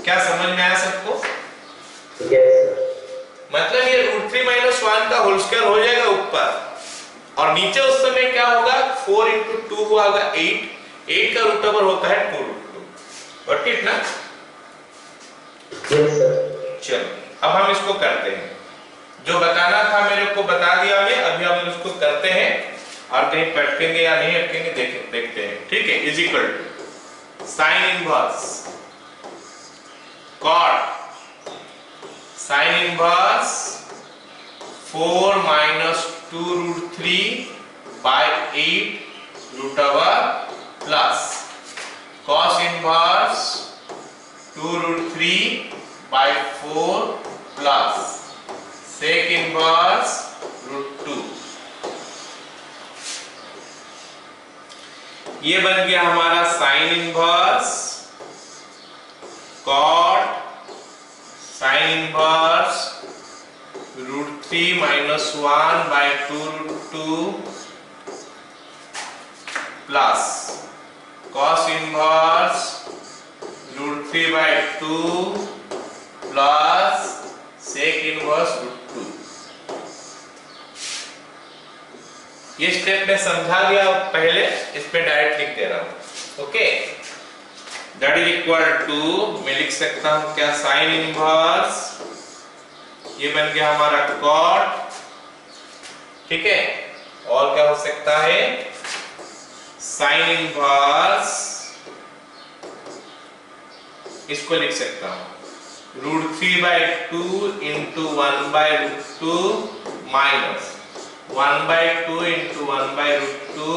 क्या समझ में आया सबको? मतलब ये रूट 3 माइनस 1 का होल स्क्वायर हो जाएगा ऊपर, और नीचे उस समय क्या होगा, 4 इंटू 2 होगा 8 का रूट ओवर होता है 2 रूट 2। और ठीक ना? चलो अब हम इसको करते हैं, जो बताना था मेरे को बता दिया मैं, अभी हम इसको करते हैं, और कहीं पटकेंगे या नहीं अटकेंगे देखते हैं। ठीक है, is equal to sine inverse cot sine inverse 4 minus 2 root 3 by 8 root over plus cos inverse 2 root 3 by 4 plus sec inverse root 2। ये बन गया हमारा sine inverse cot sine inverse root 3 minus 1 by 2 root 2 plus cos inverse root 3 by 2 plus sec inverse root 2। ये स्टेप में समझा दिया पहले, इस पे डायरेक्ट लिख दे रहा हूं। Okay, that is equal to, मैं लिख सकता हूं क्या, साइन इनवर्स, ये बन गया हमारा कॉट, ठीक है, और क्या हो सकता है, साइन इनवर्स, इसको लिख सकता हूं root 3 by 2 into 1 by root 2 minus 1 by 2 into 1 by root 2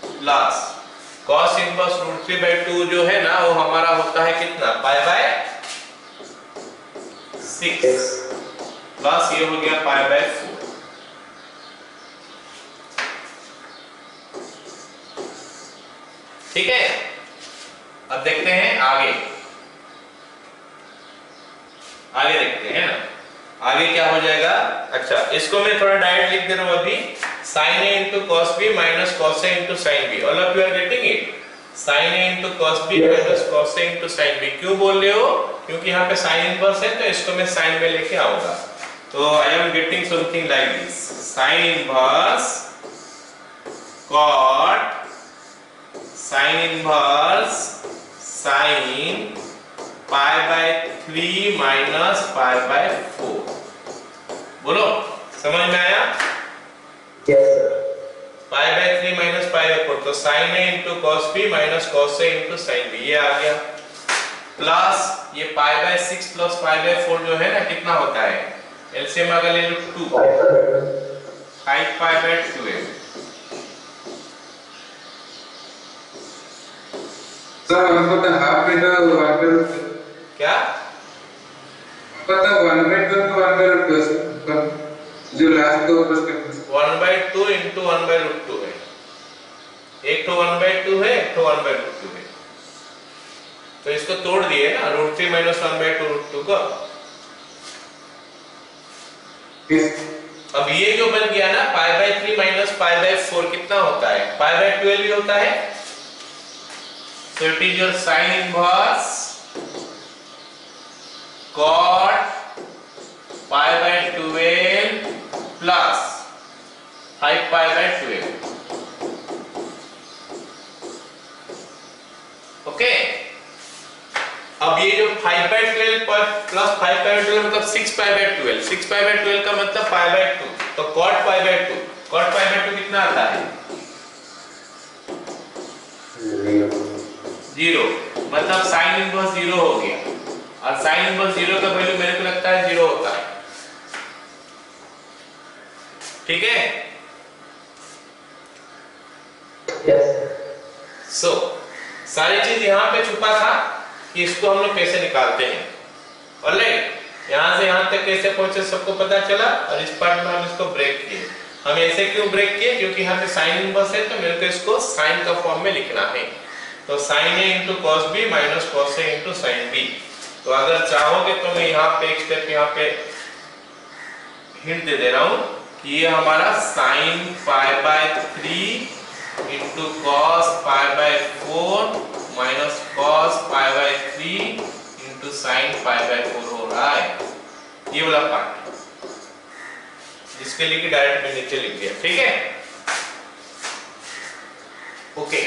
plus cos inverse root 3 by 2 जो है ना, वो हमारा होता है कितना, पाई बाय 6 प्लस ये हो गया पाई बाय 4। ठीक है, अब देखते हैं आगे देखते हैं ना, आगे क्या हो जाएगा। अच्छा, इसको मैं थोड़ा डायरेक्ट लिख दे रहा हूं अभी, sin a into cos b minus cos a into sin b। All of you are getting it, sin a into cos b minus cos a into sin b। क्यों बोल रहे हो, क्योंकि यहाँ पे sin इनवर्स है, तो इसको मैं sin में लेके आऊंगा। तो I am getting something like this, sin inverse cot sin inverse sin pi by 3 minus pi by 4। बोलो, समझ में आया? Yes, sir. Pi by 3 minus pi by 4, तो sin a into cos b minus cos a into sin b, ये आ गया, प्लस ये पाई बाय 6 प्लस पाई बाय 4 जो है ना, कितना होता है, एलसीएम अगर ले लो 2, 5 पाई बाय 2 सर हमको तो हाफ में तो 1 बाय क्या पता 1 बाय 2 तो 1 बाय 2 सर, जो लास्ट दो प्रश्न 1 बाय 2 इंटू 1 बाय रूट 2 है, एक तो 1 बाय 2 है, एक तो 1 बाय रूट 2 है, तो इसको तोड़ दिए ना, रूट 3 माइनस 1 बाय 2 रूट 2 का। अब ये जो बन गया ना, pi by 3 minus pi by 4 कितना होता है, पाई बाय 12 ही होता है। So it is your sin inverse cot pi by 12 plus 5 pi by 12। Okay, अब ये जो 5 by 12 प्लस 5 by 12 मतलब 6 pi by 12, 6 pi by 12 का मतलब pi by 2, तो cot pi by 2, cot pi by 2 कितना आता है, जीरो, मतलब साइन इनवर्स जीरो हो गया, और साइन इनवर्स जीरो का वैल्यू मेरे को लगता है जीरो होता है, ठीक है। सो सारी चीज यहाँ पे छुपा था कि इसको हम लोग कैसे निकालते हैं। ऑलराइट, यहाँ से यहाँ तक कैसे पहुंचे सबको पता चला, और इस पार्ट में हम इसको ब्रेक किए। हम ऐसे क्यों ब्रेक किए, क्योंकि यहाँ पे साइन इनवर्स है तो मेरे को इसको साइन का फॉर्म में लिखना है। तो sine A into cos B minus cos A into sine B. तो अगर चाहोगे तो मैं यहाँ पे एक स्टेप यहाँ पे हिंट दे रहा हूँ कि ये हमारा sign pi bye 3 into cos pi by 4 minus cos pi by 3 into sine pi by 4 हो रहा है, ये वाला पार्ट, जिसके लिए कि डायरेक्ट में नीचे लिख दिया, ठीक है। ओके,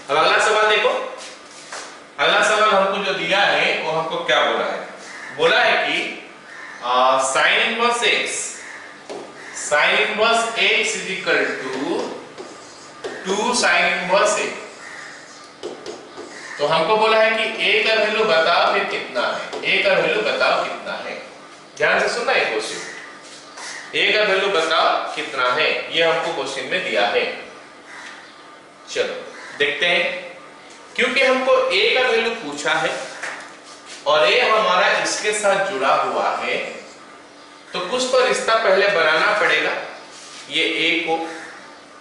अब अगला सवाल देखो। अगला सवाल हमको जो दिया है वो हमको क्या बोला है, बोला है कि sine inverse x, sine inverse x is equal to 2 sine inverse a। तो हमको बोला है कि a का वैल्यू बताओ फिर कितना है, a का वैल्यू बताओ कितना है। ध्यान से सुनना है क्वेश्चन, a का वैल्यू बताओ कितना है, ये हमको क्वेश्चन में दिया है। चलो देखते हैं, क्योंकि हमको a का वैल्यू पूछा है और a हमारा इसके साथ जुड़ा हुआ है, तो कुछ तो रिश्ता पहले बनाना पड़ेगा ये a को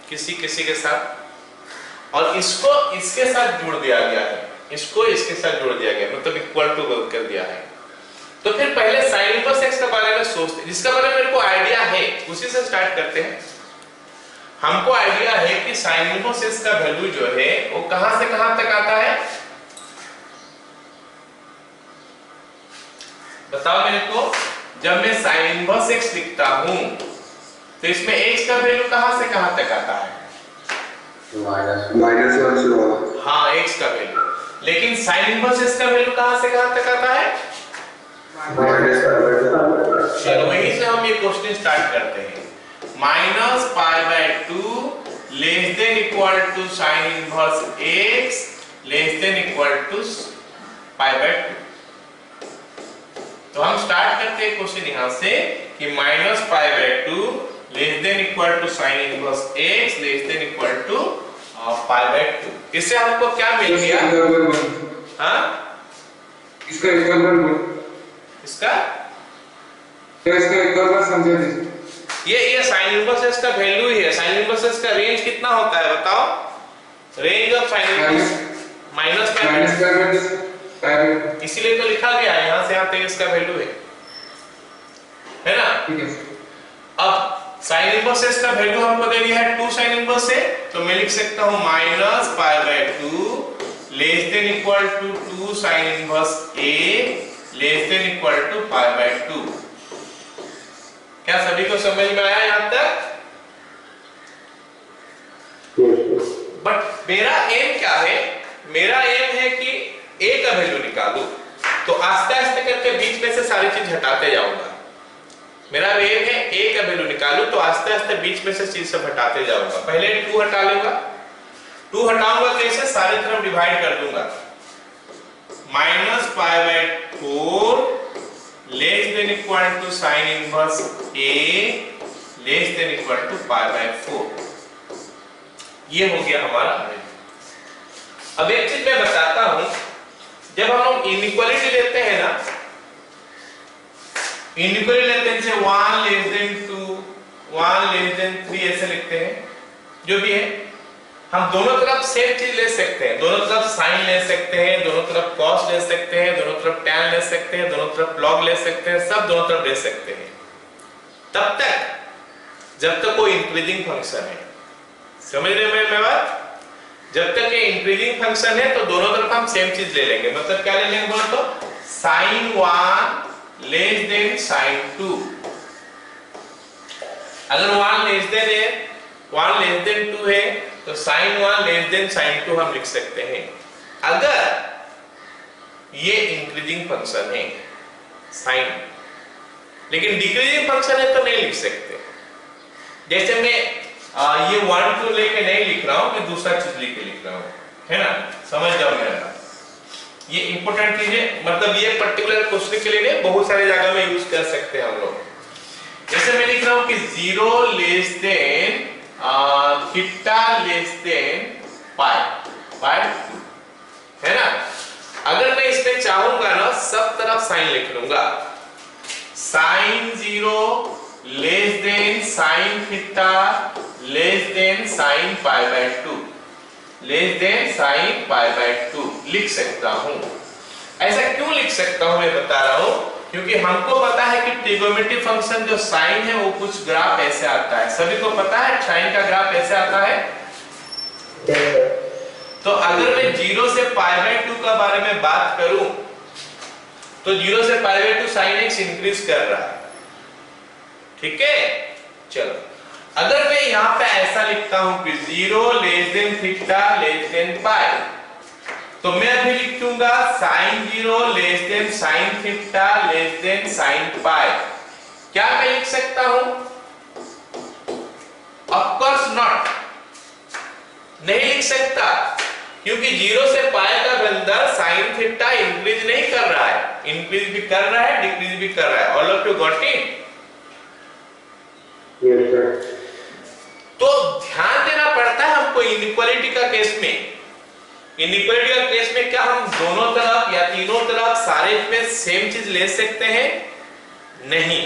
किसी किसी के साथ, और इसको इसके साथ जोड़ दिया गया है, इसको इसके साथ जोड़ दिया गया, मतलब इक्वल टू कर दिया है। तो फिर पहले साइन इनवर्स x के बारे में सोचते हैं, जिसका बारे में मेरे को आइडिया है उसी से स्टार्ट करते हैं। हमको आइडिया है कि साइन इनवर्स x का वैल्यू जो है वो कहां से कहां तक आता है, बताओ मेरे को। जब मैं साइन इनवर्स x लिखता हूं तो इसमें x का वैल्यू कहां से कहां तक आता है, -1 हाँ x का वैल्यू। लेकिन साइन इनवर्स x का वैल्यू कहां से कहां तक आता है, चलो वहीं से हम ये क्वेश्चन स्टार्ट करते हैं। Minus pi by 2 less than equal to sine inverse x less than equal to pi by 2। तो हम स्टार्ट करते हैं क्वेश्चन यहां से कि minus pi by 2 less than equal to sine inverse x less than equal to pi by 2। इससे हमको क्या मिल गया, हाँ इसका इक्वल इसका इक्वल समझा दीजिए। ये साइन इनवर्स x का वैल्यू ही है। साइन इनवर्स x का रेंज कितना होता है बताओ, range of sine inverse minus pi, इसीलिए तो लिखा गया है यहां से यहां तक इसका वैल्यू है ना। ठीक है, अब साइन इनवर्स x का वैल्यू हमको दे दिया है 2 साइन इनवर्स है, तो मैं लिख सकता हूं minus pi by 2 less than equal to 2 sine inverse a less than equal to pi by 2। क्या सभी को समझ में आया यहां तक? बट मेरा एम क्या है, मेरा एम है कि a का वैल्यू निकालूं, तो आस्ते आस्ते करके बीच में से सारी चीज हटाते जाऊंगा। मेरा एम है a का वैल्यू निकालूं, तो आस्ते आस्ते बीच में से चीज सब हटाते जाऊंगा। पहले 2 हटा लूंगा, 2 हटाऊंगा कैसे, सारी तरफ डिवाइड कर दूंगा। Minus pi by 4 less than equal to sine inverse a less than equal to pi by 4। ये हो गया हमारा। अब एक चीज मैं बताता हूं, जब हम लोग इनइक्वालिटी लेते हैं ना, इनइक्वालिटी लेते हैं जैसे 1 लेस देन 2 1 लेस देन 3 ऐसे लिखते हैं, जो भी है हम दोनों तरफ सेम चीज ले सकते हैं, दोनों तरफ साइन ले सकते हैं, दोनों तरफ कॉस ले सकते हैं, दोनों तरफ टैन ले सकते हैं, दोनों तरफ लॉग ले सकते हैं, सब दोनों तरफ ले सकते हैं, तब तक जब तक कोई इंक्रीजिंग फंक्शन है। समझ रहे हैं मैं बात? जब तक ये इंक्रीजिंग फंक्शन है तो दोनों तरफ हम सेम चीज ले लेंगे। मतलब क्या ले लेंगे बोलो तो, साइन 1 लेस देन साइन 2। अगर 1 लेस देन है, 1 लेस देन 2 है, तो साइन 1 लेस देन साइन 2 हम लिख सकते हैं। अगर ये इंक्रीजिंग फंक्शन है साइन, लेकिन डिक्रीजिंग फंक्शन है तो नहीं लिख सकते। जैसे मैं ये 1 2 लेके नहीं लिख रहा हूं, मैं दूसरा चीज लेके लिख रहा हूं। है ना, समझ जाओ मेरा बात। ये इंपॉर्टेंट चीज है, मतलब ये पर्टिकुलर क्वेश्चन के लिए नहीं, बहुत सारे जगह में यूज कर सकते हैं हम लोग। जैसे मैं लिख रहा हूं कि 0 less than theta less than pi by 2, है ना। अगर मैं इसमें चाहूंगा ना सब तरफ साइन लिख लूंगा, sine 0 less than sine theta less than sine pi by 2, less than sine pi by 2 लिख सकता हूं। ऐसा क्यों लिख सकता हूं मैं बता रहा हूं, क्योंकि हमको पता है कि ट्रिगोनोमेट्रिक फंक्शन जो साइन है वो कुछ ग्राफ ऐसे आता है, सभी को पता है साइन का ग्राफ ऐसे आता है। तो अगर मैं 0 से पाई बाय 2 का बारे में बात करूं तो 0 से पाई बाय 2 sin x इंक्रीज कर रहा है, ठीक है। चलो अगर मैं यहां पे ऐसा लिखता हूं कि 0 less than theta less than pi, तो मैं अभी लिख दूंगा sin 0 less than sin theta less than sin pi. क्या मैं लिख सकता हूं? ऑफ कोर्स नॉट, नहीं लिख सकता, क्योंकि 0 से पाई का अंदर sin थीटा इंक्रीज नहीं कर रहा है, इंक्रीज भी कर रहा है डिक्रीज भी कर रहा है। All of you got it? Yes, sir. तो ध्यान देना पड़ता है हमको इनइक्वालिटी का केस में। इनइक्वालिटी का केस में क्या हम दोनों तरफ या तीनों तरफ सारे में सेम चीज ले सकते हैं? नहीं,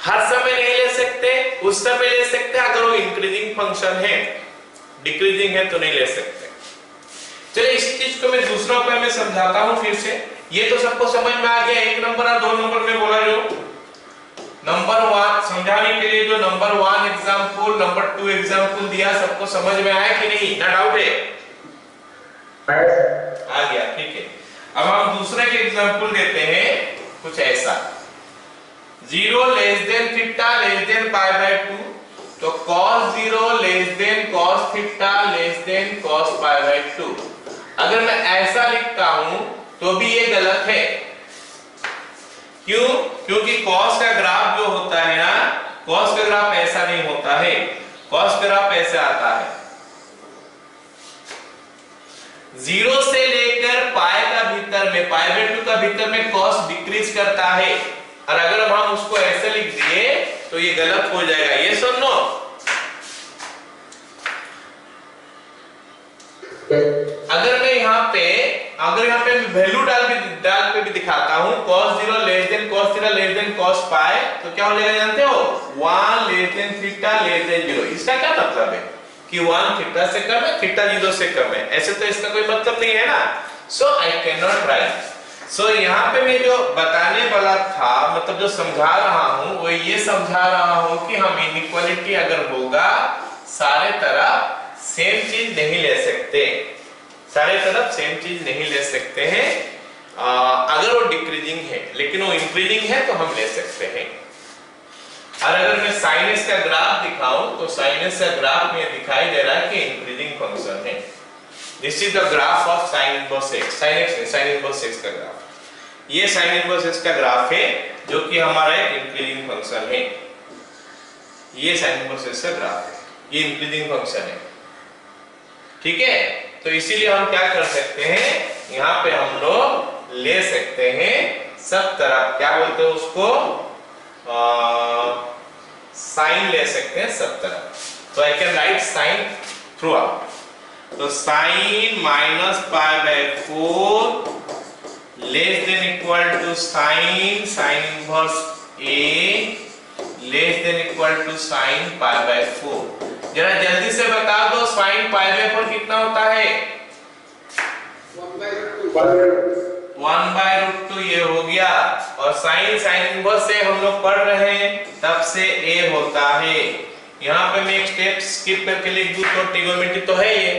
हर समय नहीं ले सकते, उस समय ले सकते हैं अगर वो इंक्रीजिंग फंक्शन है, डिक्रीजिंग है तो नहीं ले सकते। चलिए इस चीज को मैं दूसरा उपाय में समझाता हूं फिर से। ये तो सबको समझ में आ गया, 1 नंबर और 2 नंबर में बोला जो नंबर 1 समझाने के लिए जो नंबर 1 एग्जांपल नंबर 2 एग्जांपल दिया, सबको समझ में आया कि नहीं? ना डाउट है? आ गया, ठीक है। अब हम दूसरे के एग्जांपल देते हैं कुछ ऐसा, 0 less than theta less than pi by 2, तो cos 0 less then cos theta less then cos pi by 2। अगर मैं ऐसा लिखता हूं तो भी ये गलत है। क्यों? क्योंकि cos का ग्राफ जो होता है ना, cos का ग्राफ ऐसा नहीं होता है, cos का ग्राफ ऐसे आता है, 0 से लेकर पाई का भीतर में पाई बाय 2 का भीतर में cos डिक्रीज करता है, और अगर हम उसको ऐसे लिख दिए तो ये गलत हो जाएगा। ये सुनो, अगर मैं यहाँ पे वैल्यू डाल के भी दिखाता हूँ, cos 0 less then cos theta less then cos पाई, तो क्या हो जाएगा जानते हो? 1 less than theta less then 0। इसका क्या मतलब है कि 1 थीटा से कम है, थीटा 0 से कम है, ऐसे तो इसका कोई मतलब नहीं है ना। सो आई कैन नॉट राइट। सो यहाँ पे मैं जो बताने वाला था, मतलब जो समझा रहा हूँ वो ये समझा रहा हूँ कि हम इनइक्वालिटी अगर होगा सारे तरफ सेम चीज नहीं ले सकते, सारे तरफ सेम चीज नहीं ले सकते हैं। अगर वो डिक्रीजिंग है, लेकिन वो इंक्रीजिंग है तो हम ले सकते हैं। और अगर मैं साइनस का ग्राफ दिखाऊं तो साइनस का ग्राफ में दिखाई दे रहा है कि इंक्रीजिंग फंक्शन है। This is the graph of sin inverse x, sin inverse x का ग्राफ। ये sin इनवर्स x का ग्राफ है जो कि हमारा एक इंक्रीजिंग फंक्शन है। ये sin इनवर्स x का ग्राफ है, ये इंक्रीजिंग फंक्शन है, ठीक है। तो इसीलिए हम क्या कर सकते हैं, यहाँ पे हम लोग ले सकते हैं सब तरफ, क्या बोलते हैं उसको, साइन ले सकते हैं सब तरफ। तो I can write sine throughout. तो sine minus pi by 4 less than equal to sine inverse a less than equal to sine pi by 4। जरा जल्दी से बता दो साइन पाई बाय 4 कितना होता है? 1/√2 ये हो गया। और साइन इनवर्स से हम लोग पढ़ रहे हैं तब से a होता है। यहाँ पे मैं एक स्टेप स्किप करके लिख दूं तो ट्रिगोनोमेट्री तो है ये,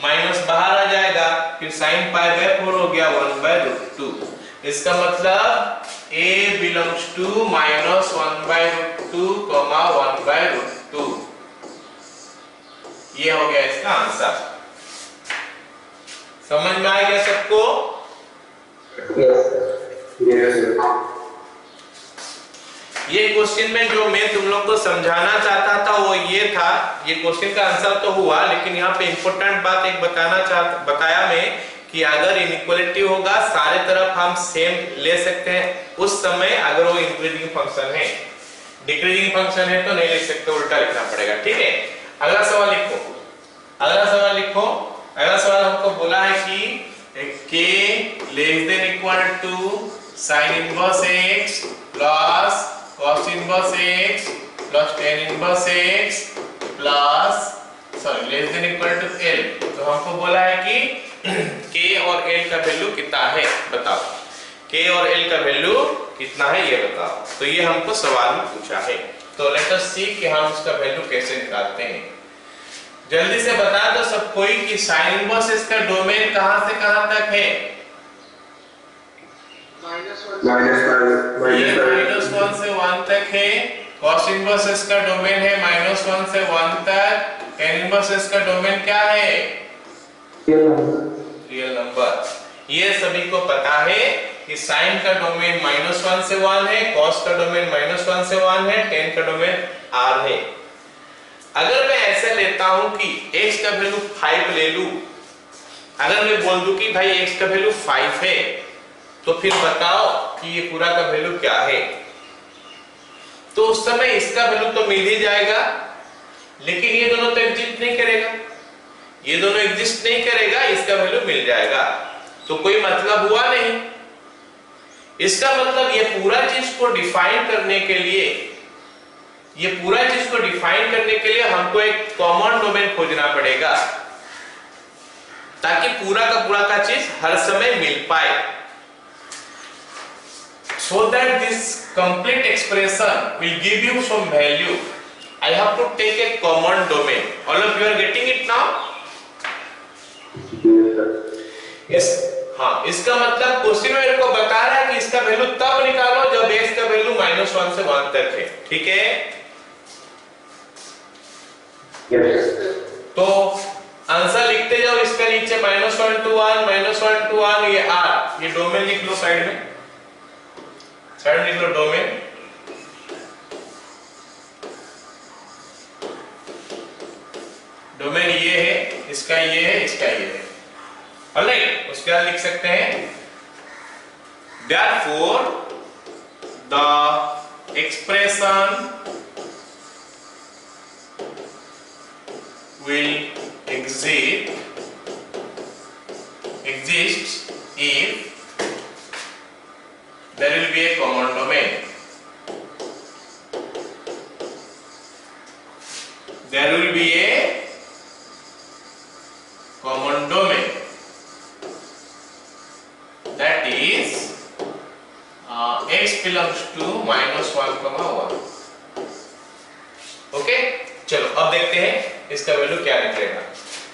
माइनस बाहर आ जाएगा, फिर साइन पाई बाय 4 हो गया 1/√2। इसका मतलब a belongs to -1/√2, 1/√2। ये हो गया इसका आंसर। समझ में आ गया सबको? Yes, sir. Yes, sir. ये क्वेश्चन में जो मैं तुम लोग को समझाना चाहता था वो ये था, ये क्वेश्चन का आंसर तो हुआ, लेकिन यहाँ पे इंपॉर्टेंट बात एक बताया मैं कि अगर इनइक्वालिटी होगा सारे तरफ हम सेम ले सकते हैं उस समय, अगर वो इंक्रीजिंग फंक्शन है। डिक्रीजिंग फंक्शन है तो नहीं लिख सकते, उल्टा लिखना पड़ेगा। ठीक है, अगला सवाल लिखो। अगला सवाल हमको बोला है कि k less than equal to sin inverse x plus cos inverse x plus tan inverse x plus less than equal to l। तो हमको बोला है कि k और l का वैल्यू कितना है बताओ। k और l का वैल्यू कितना है ये बताओ। तो ये हमको सवाल में पूछा है, तो लेट अस सी कि हम उसका वैल्यू कैसे निकालते हैं। जल्दी से बता दो सब कोई कि sin इनवर्स इसका डोमेन कहां से कहां तक है? -1 से 1 तक है। cos इनवर्स इसका डोमेन है -1 से 1 तक। tan इनवर्स इसका डोमेन क्या है? Real number. ये सभी को पता है कि sin का डोमेन -1 से 1 है, cos का डोमेन -1 से 1 है, tan का डोमेन r है। अगर मैं ऐसे लेता हूं कि x का वैल्यू 5 ले लूं, अगर मैं बोल दूं कि भाई x का वैल्यू 5 है, तो फिर बताओ कि ये पूरा का वैल्यू क्या है। तो उस समय इसका वैल्यू तो मिल ही जाएगा, लेकिन ये दोनों तो एग्जिस्ट नहीं करेगा, ये दोनों एग्जिस्ट नहीं करेगा, इसका वैल्यू मिल जाएगा, तो कोई मतलब हुआ नहीं। इसका मतलब ये पूरा चीज को डिफाइन करने के लिए, हमको एक कॉमन डोमेन खोजना पड़ेगा, ताकि पूरा का चीज हर समय मिल पाए। So that this complete expression will give you some value, I have to take a common domain. All of you are getting it now? इसका मतलब क्वेश्चन मेरे को बता रहा है कि इसका वैल्यू तब निकालो जब x का वैल्यू -1 से 1 तक है। ठीक है, तो आंसर लिखते जाओ, इसके नीचे -1 to 1 ये r, ये डोमेन लिख लो साइड में, लिख लो डोमेन। डोमेन ये है, इसका ये है, इसका ये है। ऑलराइट, उसके बाद लिख सकते हैं therefore the expression will exist if there will be a common domain. There will be a common domain, that is x belongs to -1, 1। Okay, चलो अब देखते हैं इसका वैल्यू क्या निकलेगा।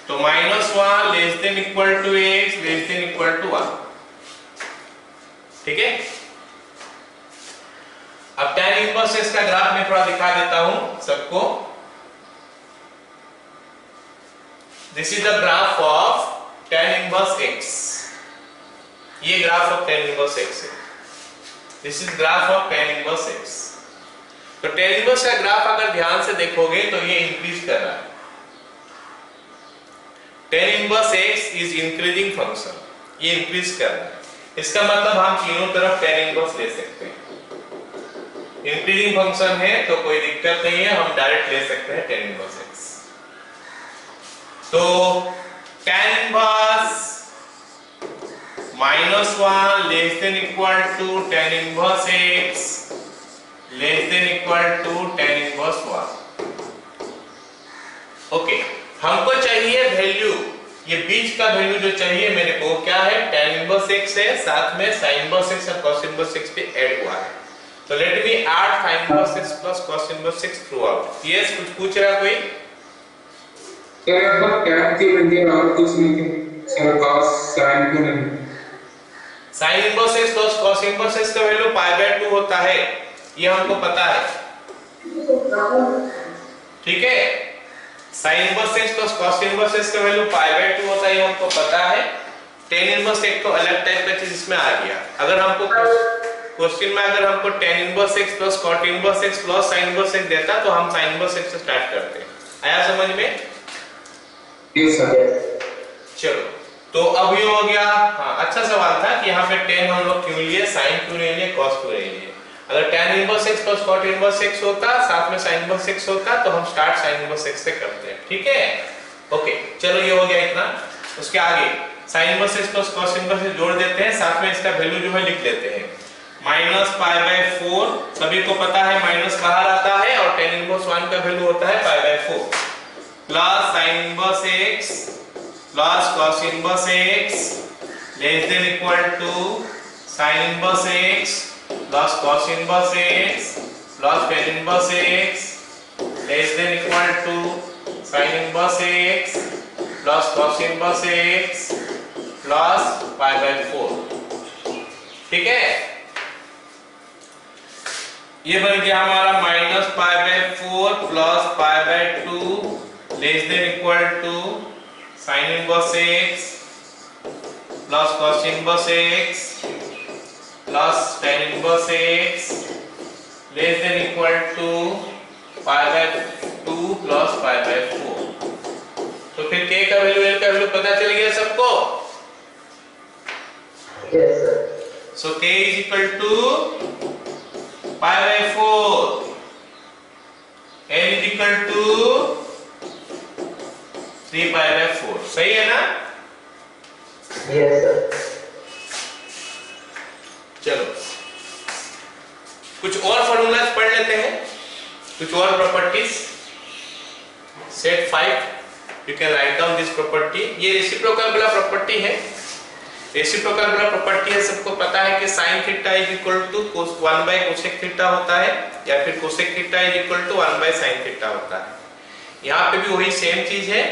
तो -1 less than equal to x less than equal to 1। ठीक है, अब tan इनवर्स इसका ग्राफ मैं थोड़ा दिखा देता हूं सबको। This is the graph of tan inverse x। ये graph of tan inverse x है। This is graph of tan inverse x। तो tan इनवर्स का ग्राफ अगर ध्यान से देखोगे तो ये इंक्रीज कर रहा है। tan inverse x is increasing function, ये इंक्रीज कर रहा है। इसका मतलब हम तीनों तरफ tan इनवर्स ले सकते हैं। इंक्रीजिंग फंक्शन है तो कोई दिक्कत नहीं है, हम डायरेक्ट ले सकते हैं tan इनवर्स x। तो tan inverse -1 less than equal to tan inverse x less than equal to tan inverse 1। Okay, हमको चाहिए वैल्यू, ये बीच का वैल्यू जो चाहिए मेरे को क्या है, tan इनवर्स x है, साथ में sin इनवर्स x और cos इनवर्स x भी ऐड हुआ है। तो let me add sin inverse x plus cos inverse x through out. Yes, कुछ पूछ रहा कोई? सर अब क्या थी और कुछ नहीं सर, cos sin को नहीं। sin inverse x plus cos inverse x का वैल्यू π/2 होता है, ये हमको पता है। ठीक है, sin inverse x plus cos inverse x का वैल्यू π/2 होता है, ये हमको पता है। tan इनवर्स एक तो अलग टाइप का चीज इसमें आ गया। अगर हमको क्वेश्चन में अगर हमको tan inverse x plus cot inverse x plus sin inverse x देता तो हम sin इनवर्स x से स्टार्ट करते हैं। आया समझ में? Yes sir. चलो तो अब ये हो गया। हाँ, अच्छा सवाल था कि यहाँ पे tan हम लोग क्यों लिए, sin क्यों नहीं लिए, cos क्यों नहीं लिए। अगर tan inverse x plus cot inverse x होता, साथ में sin इनवर्स x होता, तो हम स्टार्ट sin इनवर्स x से करते हैं। ठीक है, ओके। चलो ये हो गया इतना। उसके आगे sin inverse x plus cos inverse x जोड़ देते हैं, साथ में इसका वैल्यू जो है लिख लेते हैं -π/4। सभी को पता है माइनस बाहर आता है और tan इनवर्स 1 का वैल्यू होता है π/4 plus sin inverse x plus cos inverse x less than equal to sin inverse x plus cos inverse x plus tan inverse x less than equal to sin inverse x plus cos inverse x plus π/4। ठीक है, ये बन गया हमारा -π/4 plus π/2 less than equal to sin inverse x plus cos inverse x plus tan inverse x less than equal to π/2 plus π/4। तो फिर k का वैल्यू l का वैल्यू पता चल गया सबको? Yes, sir. So k is equal to π/4, l is equal to 3π/4। सही है ना? Yes, sir. चलो कुछ और फॉर्मूलाज पढ़ लेते हैं, कुछ और properties. Set 5 you can write down this property. ये रेसिप्रोकल वाला प्रॉपर्टी है। रेसिप्रोकल वाला प्रॉपर्टी है, सबको पता है कि sin theta is equal to 1/cosec theta होता है या फिर cosec theta is equal to 1/sin theta होता है। यहाँ पे भी वही सेम चीज है,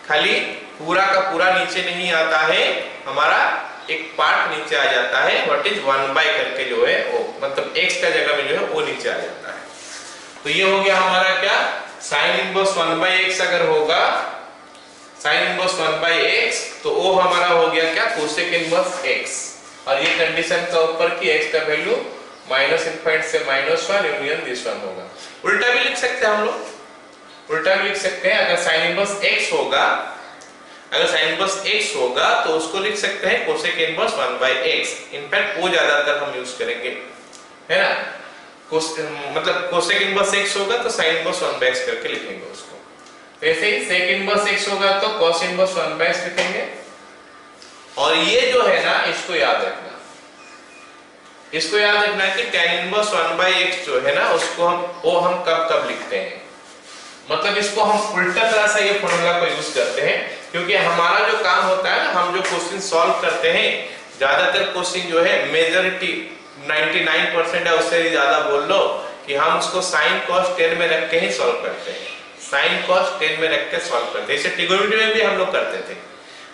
खाली पूरा का पूरा नीचे नहीं आता है, हमारा एक पार्ट नीचे आ जाता है। व्हाट इज 1/, करके जो है वो मतलब x का जगह में जो है वो नीचे आ जाता है। तो ये हो गया हमारा क्या, sin इनवर्स 1/x अगर होगा, sin इनवर्स 1/x, तो वो हमारा हो गया क्या, cosec इनवर्स x। और ये कंडीशन का ऊपर की x का वैल्यू -∞ से -1 यूनियन दिस वन होगा। उल्टा भी लिख सकते हैं हम लोग, उल्टा भी लिख सकते हैं। अगर sin इनवर्स x होगा, अगर sin इनवर्स x होगा तो उसको लिख सकते हैं cosec इनवर्स 1/x। इनफैक्ट वो ज्यादातर हम यूज करेंगे, है ना। मतलब cosec इनवर्स x होगा तो sin इनवर्स 1/x करके लिखेंगे उसको। ऐसे ही sec इनवर्स x होगा तो cos इनवर्स 1/x लिखेंगे। और ये जो है ना, इसको याद रखना, इसको याद रखना कि tan इनवर्स 1/x जो है ना, उसको हम कब कब लिखते हैं। मतलब इसको हम उल्टा तरह से ये फॉर्मूला को यूज करते हैं, क्योंकि हमारा जो काम होता है ना, हम जो क्वेश्चन सॉल्व करते हैं, ज्यादातर क्वेश्चन जो है मेजॉरिटी 99% है, उससे ज्यादा बोल लो, कि हम उसको sin cos tan में रख के ही सॉल्व करते हैं। sin cos tan में रख के सॉल्व करते हैं। इसे ट्रिगोनोमेट्री में भी हम लोग करते थे।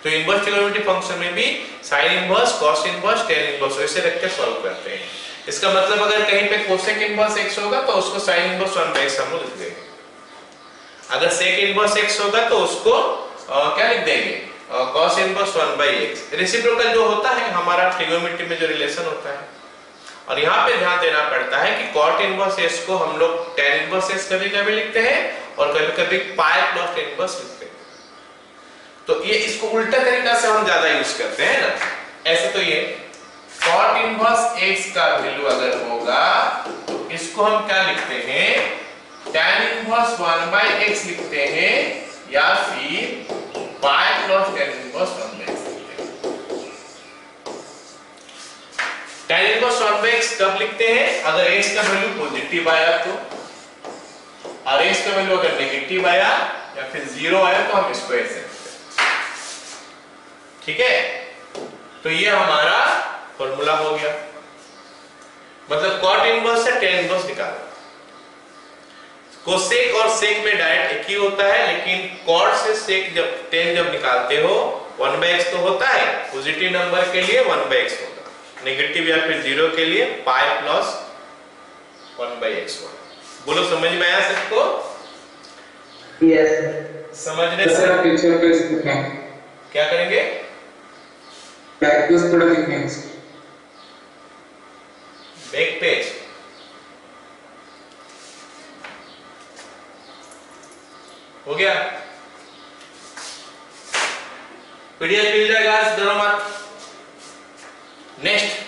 तो इनवर्स ट्रिगोनोमेट्री फंक्शन में भी sin inverse, cos inverse, tan inverse ऐसे रख के सॉल्व करते हैं। इसका मतलब अगर कहीं पे cosec इनवर्स x होगा तो उसको sin इनवर्स 1/x हम लोग लिख देंगे। अगर sec इनवर्स x होगा तो उसको क्या लिख देंगे, cos इनवर्स 1/x। रेसिप्रोकल जो होता है हमारा ट्रिगोनोमेट्री में जो रिलेशन होता है। और यहाँ पे ध्यान देना पड़ता है कि cot इनवर्स s को हम लोग tan इनवर्स s कभी-कभी लिखते हैं और कभी-कभी पाई प्लस tan इनवर्स लिखते हैं। तो ये इसको उल्टा तरीका से हम ज्यादा यूज करते हैं ना। ऐसे तो ये cot इनवर्स x का वैल्यू अगर होगा तो इसको हम क्या लिखते हैं, tan इनवर्स 1/x लिखते हैं, या फिर pi plus tan inverse 1/x लिखते हैं। tan इनवर्स 1/x कब लिखते हैं, अगर x का वैल्यू पॉजिटिव आया तो, और x का वैल्यू अगर नेगेटिव आया या फिर 0 आया तो हम इसको ऐसे लिखते हैं। ठीक है, तो ये हमारा फॉर्मूला हो गया। मतलब cot इनवर्स से tan इनवर्स निकालो। कोसेक और सेक में डायरेक्ट एक ही होता है, लेकिन cot से सेक जब tan जब निकालते हो 1/x तो होता है, पॉजिटिव नंबर के लिए 1/x होगा, नेगेटिव या फिर 0 के लिए पाई प्लस 1/x होगा। बोलो समझ में आया सबको? Yes. समझने से सर टीचर पे लिखें, क्या करेंगे, प्रैक्टिस थोड़ा लिखेंगे। Back page. हो गया, पीडीएफ मिल जाएगा, डरो मत। नेक्स्ट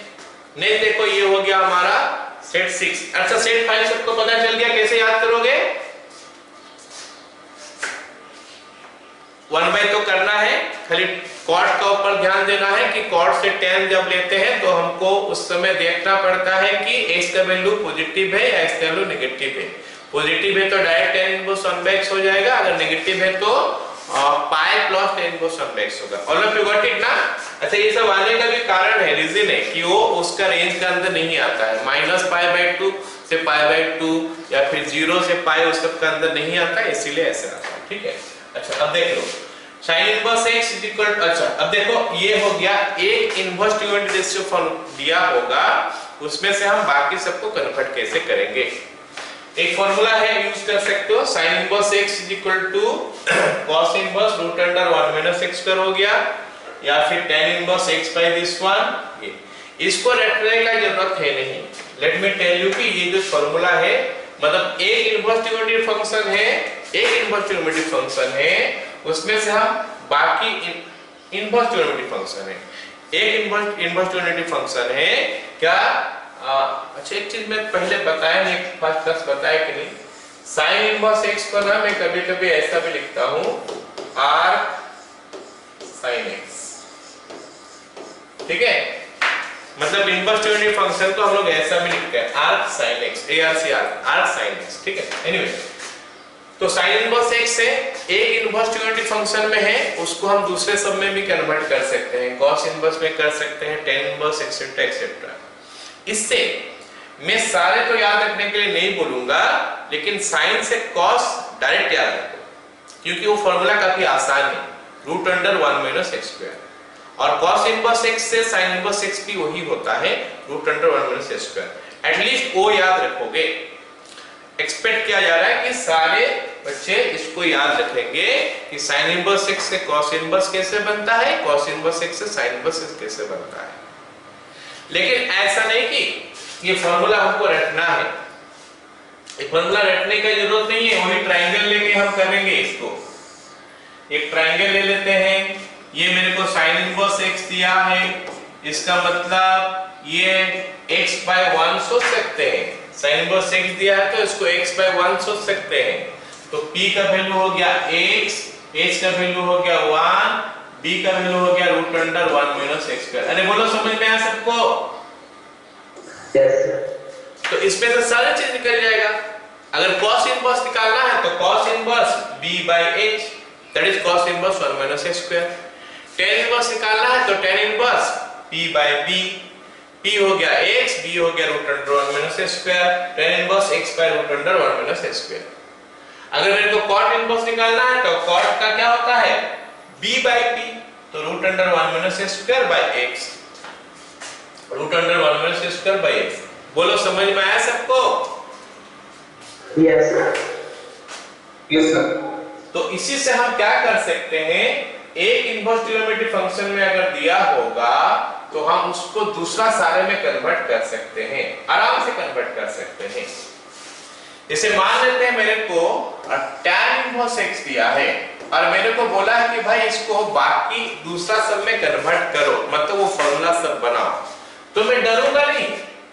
देखो, ये हो गया हमारा सेट 6। अच्छा सेट 5 सबको पता चल गया, कैसे याद करोगे? 1/2 तो करना है, खाली कॉर्ड का ऊपर ध्यान देना है कि कॉर्ड से tan जब लेते हैं तो हमको उस समय देखना पड़ता है कि x का वैल्यू पॉजिटिव है या x का वैल्यू नेगेटिव है। पॉजिटिव है तो डायरेक्ट tan इनवर्स 1/x हो जाएगा, अगर नेगेटिव है तो pi plus tan inverse 1/x होगा। All of you got it ना? अच्छा ये सब आने का भी कारण है, रीजन है कि वो उसका रेंज के अंदर नहीं आता है। -π/2 से π/2 या फिर 0 से π उस सब के अंदर नहीं आता है, इसीलिए ऐसे आता है। ठीक है, अच्छा अब देख लो sin inverse x is equal to, अच्छा अब देखो ये हो गया एक inverse to unit ratio form दिया होगा, उसमें से हम बाकी सबको कन्वर्ट कैसे करेंगे। एक फार्मूला है, यूज कर सकते हो, sin inverse x is equal to cos inverse √1 - x² हो गया, या फिर tan inverse x by this one. ये इसको रटने का जरूरत है नहीं। लेट मी टेल यू कि ये जो फार्मूला है, मतलब एक इनवर्स ट्रिगोनोमेट्रिक फंक्शन है, एक इनवर्स ट्रिगोनोमेट्रिक फंक्शन है, उसमें से हम बाकी इनवर्स ट्रिगोनोमेट्रिक फंक्शन है, एक इनवर्स ट्रिगोनोमेट्रिक फंक्शन है क्या? अच्छा एक चीज मैं पहले बताया नहीं, फर्स्ट क्लास बताया कि नहीं, sin इनवर्स x को ना मैं कभी-कभी ऐसा भी लिखता हूं arc sin x। ठीक है, मतलब इनवर्स ट्रिगोनोमेट्रिक फंक्शन को हम लोग ऐसा भी लिखते हैं arc sin x, arc sin x। ठीक है, एनीवे तो sin इनवर्स x है, एक इनवर्स ट्रिगोनोमेट्रिक फंक्शन में है, उसको हम दूसरे सब में भी कन्वर्ट कर सकते हैं, cos इनवर्स में कर सकते हैं, tan इनवर्स एक्सेट्रा एक्सेट्रा। इससे मैं सारे तो याद रखने के लिए नहीं बोलूंगा, लेकिन sin से cos डायरेक्ट याद रखो, क्योंकि वो फार्मूला काफी आसान है, √1 - x²। और cos इनवर्स x से sin इनवर्स x भी वही होता है, √1 - x²। एटलीस्ट वो याद रखोगे। एक्सपेक्ट किया जा रहा है कि सारे बच्चे इसको याद रखेंगे कि sin इनवर्स x से cos इनवर्स कैसे बनता है, cos इनवर्स x से sin इनवर्स x कैसे बनता है। लेकिन ऐसा नहीं कि ये फार्मूला हमको रटना है, ये फार्मूला रटने की जरूरत नहीं है, वही ट्रायंगल लेके हम करेंगे इसको। एक ट्रायंगल ले लेते हैं, ये मेरे को sin इनवर्स x दिया है, इसका मतलब ये x/1 सोच सकते हैं, sin इनवर्स x दिया है तो इसको x/1 सोच सकते हैं। तो p का वैल्यू हो गया x, h का वैल्यू हो गया 1, b का वैल्यू हो गया √1 - x²। अरे बोलो समझ में आया सबको? Yes, sir. तो इसमें से सारी चीज निकल जाएगा। अगर cos इनवर्स निकालना है तो cos inverse b/h, that is cos inverse 1 - x²। tan inverse निकालना है तो tan इनवर्स p/b, p हो गया x, b हो गया √1 - x², tan inverse x/√1 - x²। अगर मेरे को cot इनवर्स निकालना है तो cot का क्या होता है, b/p, तो √1 - x²/x, √1 - x²/x। बोलो समझ में आया सबको? Yes, sir. Yes sir. तो इसी से हम क्या कर सकते हैं, एक इनवर्स ट्रिगोनोमेट्रिक फंक्शन में अगर दिया होगा तो हम उसको दूसरा सारे में कन्वर्ट कर सकते हैं, आराम से कन्वर्ट कर सकते हैं। जैसे मान लेते हैं मेरे को tan इनवर्स x दिया है और मेरे को बोला है कि भाई इसको बाकी दूसरा सब में कन्वर्ट करो, मतलब वो फार्मूला सब बनाओ, तो मैं डरूंगा नहीं,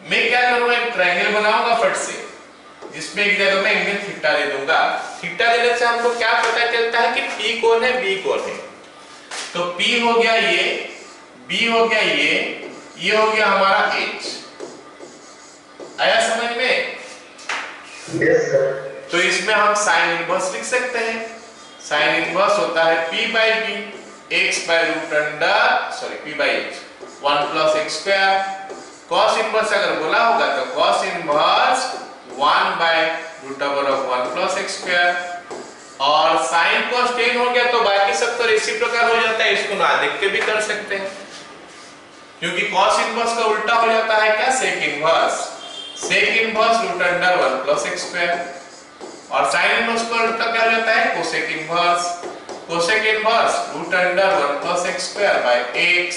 मैं क्या करूंगा, एक ट्रायंगल बनाऊंगा फट से, जिसमें एक जगह में एंगल थीटा दे दूंगा। थीटा देने से हमको क्या पता चलता है कि p कौन है, b कौन है। तो p हो गया ये, b हो गया ये हो गया हमारा h। आया समझ में? Yes, sir. तो इसमें हम sin इनवर्स लिख सकते हैं। sin इनवर्स होता है p/b, p/h 1 + x²। cos inverse अगर बोला होगा तो cos इनवर्स 1/√1 + x²। और sin cos tan हो गया तो बाकी सब तो रेसिप्रोकल हो जाता है, इसको ना देख के भी कर सकते हैं, क्योंकि cos इनवर्स का उल्टा हो जाता है क्या, sec इनवर्स √1 + x²। और sin इनवर्स का उल्टा क्या हो जाता है, cosec इनवर्स √1 + x²/x।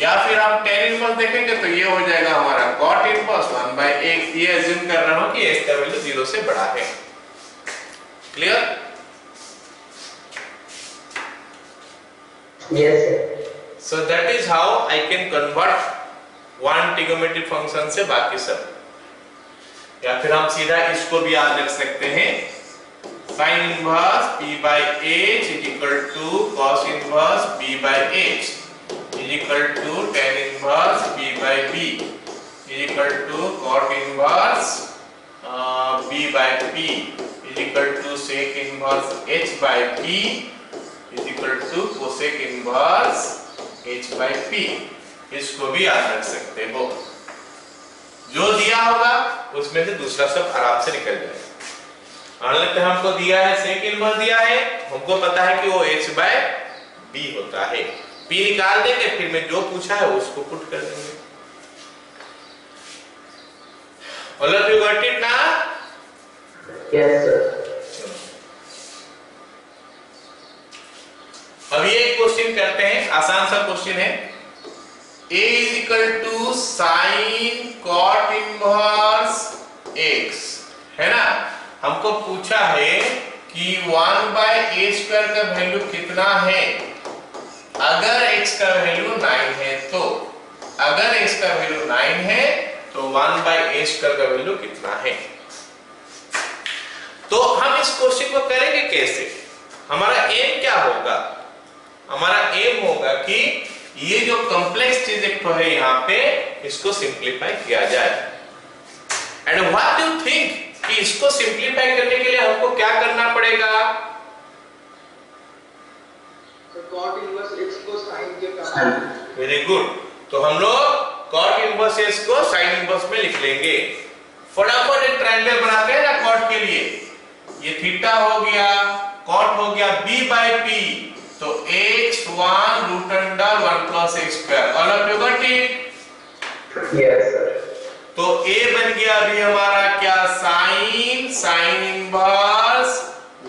या फिर हम tan इनवर्स देखेंगे तो ये हो जाएगा हमारा cot इनवर्स 1/x। ये अज्यूम कर रहा हूं कि x का वैल्यू 0 से बड़ा है। Clear? Yes, sir. So that is how I can convert one trigonometric function से बाकी सब। या फिर हम सीधा इसको भी याद रख सकते हैं, sin inverse p by h is equal to cos inverse b by h is equal to tan inverse b by b is equal to cot inverse b by p is equal to sec inverse h by p is equal to cosec inverse h by p। इसको भी याद रख सकते हो। जो दिया होगा उसमें से दूसरा सब आराम से निकल जाएगा। मान लेते हैं हमको दिया है सेक इनवर्स दिया है, हमको पता है कि वो h by b होता है। p निकाल देंगे, फिर मैं जो पूछा है उसको पुट कर देंगे। All of you got it now? Yes, sir. अब ये एक क्वेश्चन करते हैं, आसान सा क्वेश्चन है। a is equal to sin cot inverse x है ना। हमको पूछा है कि 1/a² का वैल्यू कितना है अगर x का वैल्यू 9 है। तो अगर x का वैल्यू 9 है तो 1/a² का वैल्यू कितना है। तो हम इस क्वेश्चन को करेंगे कैसे? हमारा एम क्या होगा? हमारा एम होगा कि ये जो कॉम्प्लेक्स चीज एक तो है यहाँ पे, इसको सिंप्लीफाई किया जाए। And what do you think कि इसको सिंप्लीफाई करने के लिए हमको क्या करना पड़ेगा? तो cot इनवर्स x को sin के वेरी गुड। तो हम लोग cot इनवर्स x को sin इनवर्स में लिख लेंगे। फटाफट एक ट्रायंगल बनाते हैं ना cot के लिए। ये थीटा हो गया, cot हो गया b by p, तो x1 root under 1 plus x²। All of you got it? Yes, sir. तो a बन गया अभी हमारा क्या? sin inverse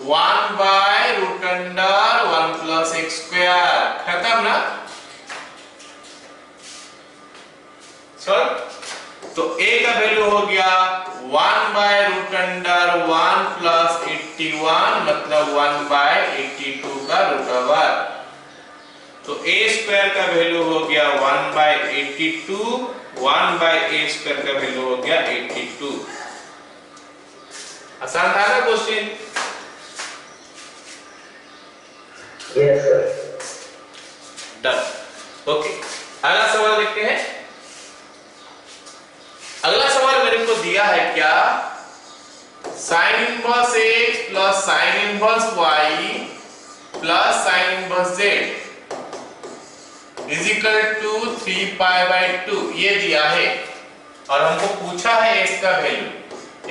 1 by root under 1 plus x²। खत्म ना? सर तो a का वैल्यू हो गया 1 बाय रूट अंडर 1 प्लस 81 मतलब 1/82 का रूट ओवर। तो a² का वैल्यू हो गया 1/82, 1/a² का वैल्यू हो गया 82। आसान था ना question? Yes, sir. Done. Okay, अगला सवाल देखते हैं। अगला सवाल मेरे को दिया है क्या? sin inverse x plus sin inverse y plus sin inverse z is equal to 3π/2 ये दिया है। और हमको पूछा है x का value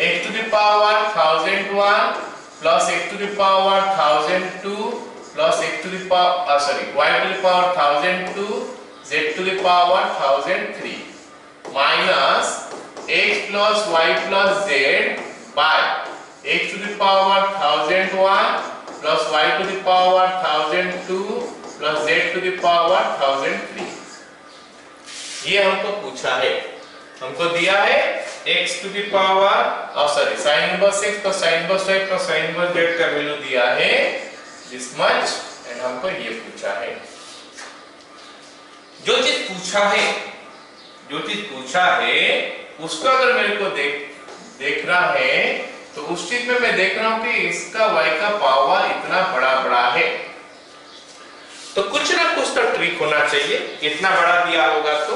x to the power 1001 plus x to the power 1002 plus x to the power y to the power 1002 z to the power 1003 minus x plus y plus z by x to the power 1001 plus y to the power 1002 plus z to the power 1003। ये हमको पूछा है। हमको दिया है x to the power sin inverse x plus sin inverse y plus sin inverse z का वैल्यू दिया है दिस मच। एंड हमको ये पूछा है। जो चीज पूछा है उसको अगर मेरे को देखना है तो उस चीज में मैं देख रहा हूं कि इसका y का पावर इतना बड़ा है, तो कुछ ना कुछ तो ट्रिक होना चाहिए। इतना बड़ा दिया होगा तो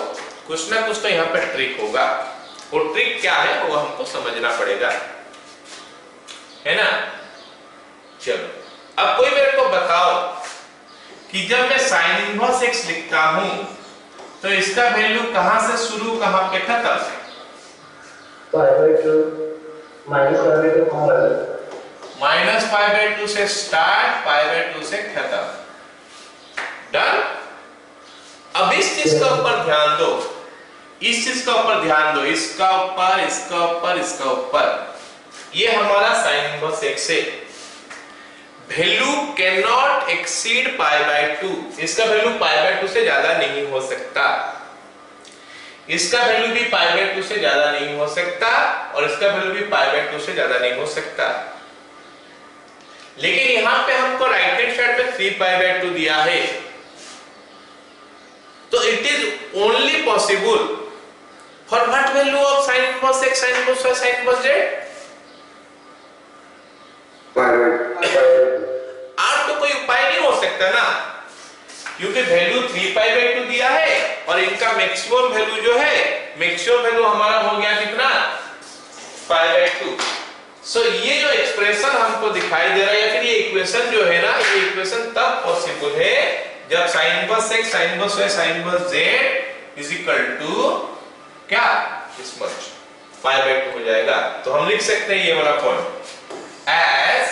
कुछ ना कुछ तो यहाँ पे ट्रिक होगा। वो ट्रिक क्या है वो हमको समझना पड़ेगा, है ना। चलो अब कोई मेरे को बताओ कि जब मैं sin इनवर्स x लिखता हूं तो इसका वैल्यू कहां से शुरू कहां पे खत्म? π/2 -π/2 -π/2 से स्टार्ट, π/2 से खत्म। डन। अब इस चीज का ऊपर ध्यान दो, इसका ऊपर। ये हमारा sin इनवर्स x है। Value can not exceed pi by 2, इसका वैल्यू पाई बाय 2 से ज्यादा नहीं हो सकता, इसका वैल्यू भी पाई बाय 2 से ज्यादा नहीं हो सकता, और इसका वैल्यू भी पाई बाय 2 से ज्यादा नहीं हो सकता। लेकिन यहां पे हमको राइट हैंड साइड पे 3 पाई बाय 2 दिया है, तो it is only possible for what value of sin inverse x, sin inverse y, sin inverse z। और तो कोई उपाय नहीं हो सकता ना, क्योंकि वैल्यू 3 पाई बाय 2 दिया है और इनका मैक्सिमम वैल्यू जो है, मैक्सिमम वैल्यू हमारा हो गया कितना, पाई बाय 2। सो ये जो एक्सप्रेशन हमको दिखाई दे रहा है, या फिर ये इक्वेशन जो है ना, ये इक्वेशन तब पॉसिबल है जब sin inverse x, sin inverse y, sin inverse z is equal to क्या, इस मच पाई बाय 2 हो जाएगा। तो हम लिख सकते हैं ये वाला point as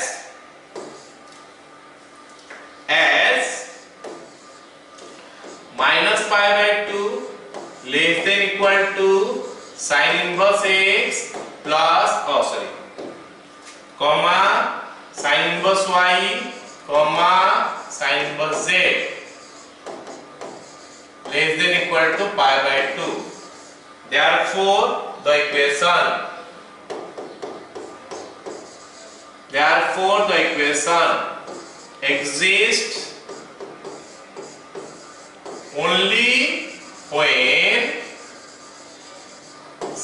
minus pi by 2 less than equal to sin inverse x plus comma sin inverse y comma sin inverse z less than equal to pi by 2. Therefore the equation exists only when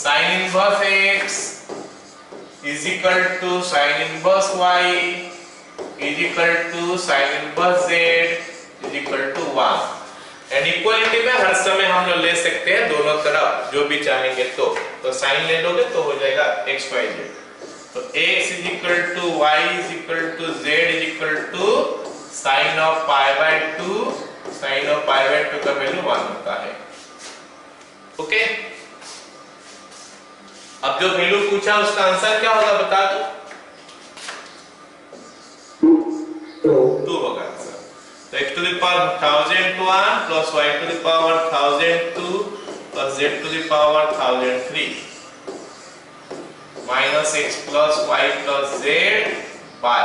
sin inverse x is equal to sin inverse y is equal to sin inverse z is equal to 1। And equality में हर समय हम लोग ले सकते हैं दोनों तरफ जो भी चाहेंगे, तो साइन ले लोगे तो हो जाएगा x y z। तो x is equal to y is equal to z is equal to sin of pi by 2, sin of pi by 2 का वैल्यू 1 होता है। ओके, अब जो वैल्यू पूछा उसका आंसर क्या होगा बता दो, 2 होगा आंसर। तो x to the power 1001 plus y to the power 1002 plus z to the power 1003 minus x plus y plus z by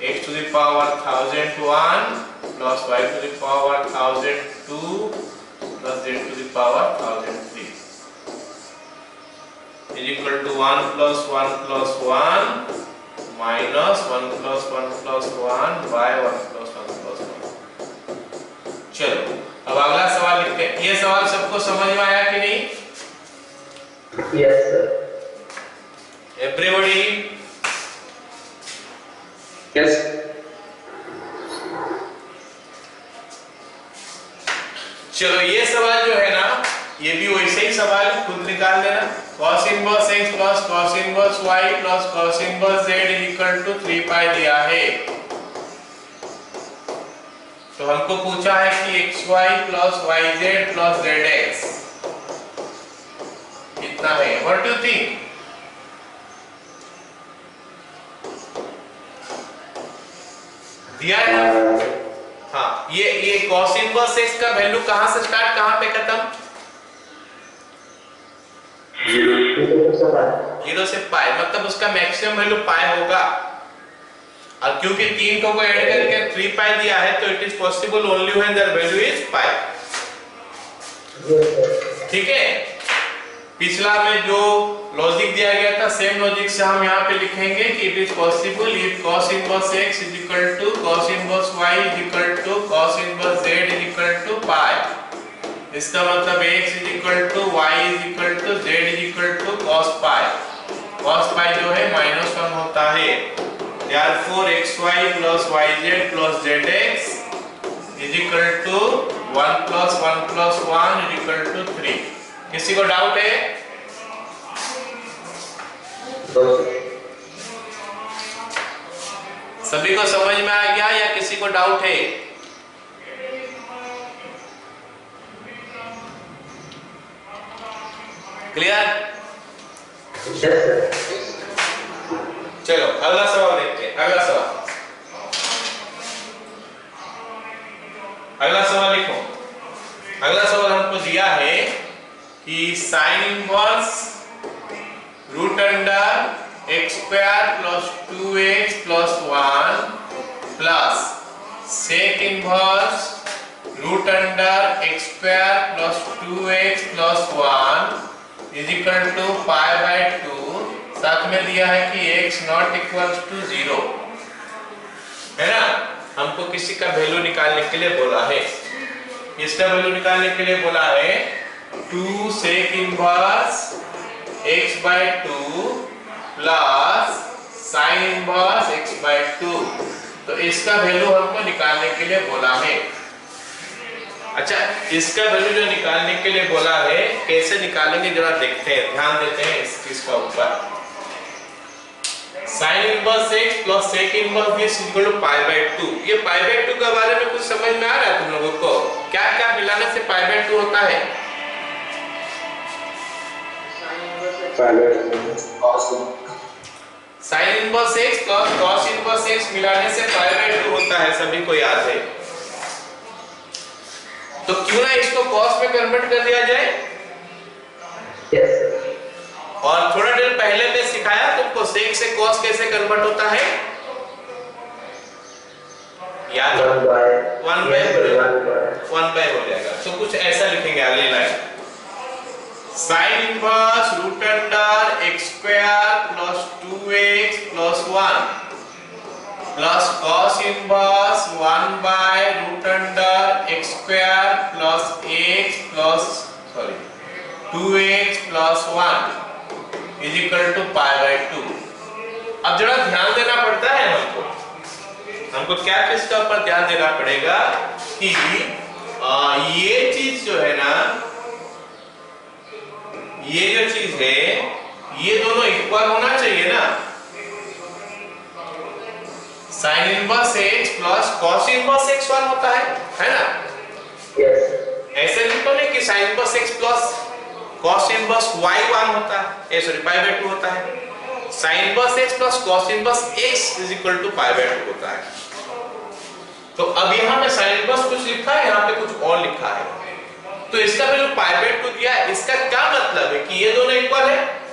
x to the power 1001 plus y to the power 1002 plus z to the power 1003 is equal to 1 plus 1 plus 1 minus 1 plus 1 plus 1 by 1 plus 1 plus 1। चलो अब अगला सवाल लिखते हैं। ये सवाल सबको समझ में आया कि नहीं? Yes, sir. Everybody? Yes. चलो ये सवाल जो है ना, ये भी वैसे ही सवाल खुद निकाल लेना। cos inverse x plus cos inverse y plus cos inverse z is equal to 3 पाई दिया है। तो हमको पूछा है कि xy plus yz plus zx कितना है, व्हाट डू यू थिंक? दिया है ना? हाँ, ये cos इनवर्स x का वैल्यू कहां से स्टार्ट कहां पे खत्म? 0 से पाई, मतलब उसका मैक्सिमम वैल्यू पाई होगा। और क्योंकि 3 को ऐड करके 3 पाई दिया है, तो it is possible only when their value is pi. ठीक है, पिछला में जो लॉजिक दिया गया था, सेम लॉजिक से हम यहाँ पे लिखेंगे कि it is possible if cos inverse x is equal to cos inverse y is equal to cos inverse z is equal to pi. इसका मतलब x is equal to y is equal to z is equal to cos pi. cos pi जो है -1 होता है। Therefore xy plus yz plus zx is equal to 1 plus 1 plus 1 is equal to 3। किसी को डाउट है? सभी को समझ में आ गया या किसी को डाउट है? क्लियर? चलो अगला सवाल देखते हैं। अगला सवाल लिखो। अगला सवाल हमको दिया है कि sin inverse root under x square plus 2x plus 1 plus sec inverse root under x square plus 2x plus 1 is equal to pi by 2, साथ में दिया है कि x नॉट इक्वल्स टू 0, है ना। हमको किसी का वैल्यू निकालने के लिए बोला है, इसका वैल्यू निकालने के लिए बोला है 2 sec inverse x by 2 plus sine inverse x by 2, तो इसका वैल्यू हमको निकालने के लिए बोला है। अच्छा, इसका वैल्यू जो निकालने के लिए बोला है कैसे निकालेंगे जरा देखते हैं, ध्यान देते हैं इस चीज का ऊपर। Sine inverse x plus sec inverse x equal to pi by 2। ये पाई बाय 2 के बारे में कुछ समझ में आ रहा है तुम लोगों को? क्या क्या मिलाने से पाई बाय 2 होता है? Sine inverse x plus cos inverse x मिलाने से पाई बाय 2 होता है, सभी को याद है। तो क्यों ना इसको कॉस में कन्वर्ट कर दिया जाए? Yes. और थोड़ा देर पहले मैं सिखाया तुमको सेक से कॉस कैसे कन्वर्ट होता है, याद? 1 बाय हो जाएगा। तो कुछ ऐसा लिखेंगे अगली line, sine inverse root under x square plus 2x plus 1 plus cos inverse 1 by root under x square plus x plus 2x plus 1 is equal to pi by 2। अब जरा ध्यान देना पड़ता है हमको क्या किसका ऊपर ध्यान देना पड़ेगा कि ये चीज जो है ना, ये जो चीज है ये दोनों इक्वल होना चाहिए ना। Sign inverse x plus cos inverse x 1 होता है ना? Yes. ऐसे नहीं तो नहीं कि sine inverse x plus cos inverse y 1 होता है, सॉरी पाई बाय 2 होता है। Sine inverse x plus cos inverse x is equal to pi by 2 होता है। तो अब यहाँ पे साइन इनवर्स कुछ लिखा है, यहाँ पे कुछ और लिखा है, तो इसका वैल्यू पाई बाय 2 दिया है। इसका क्या मतलब है कि ये दोनों इक्वल है,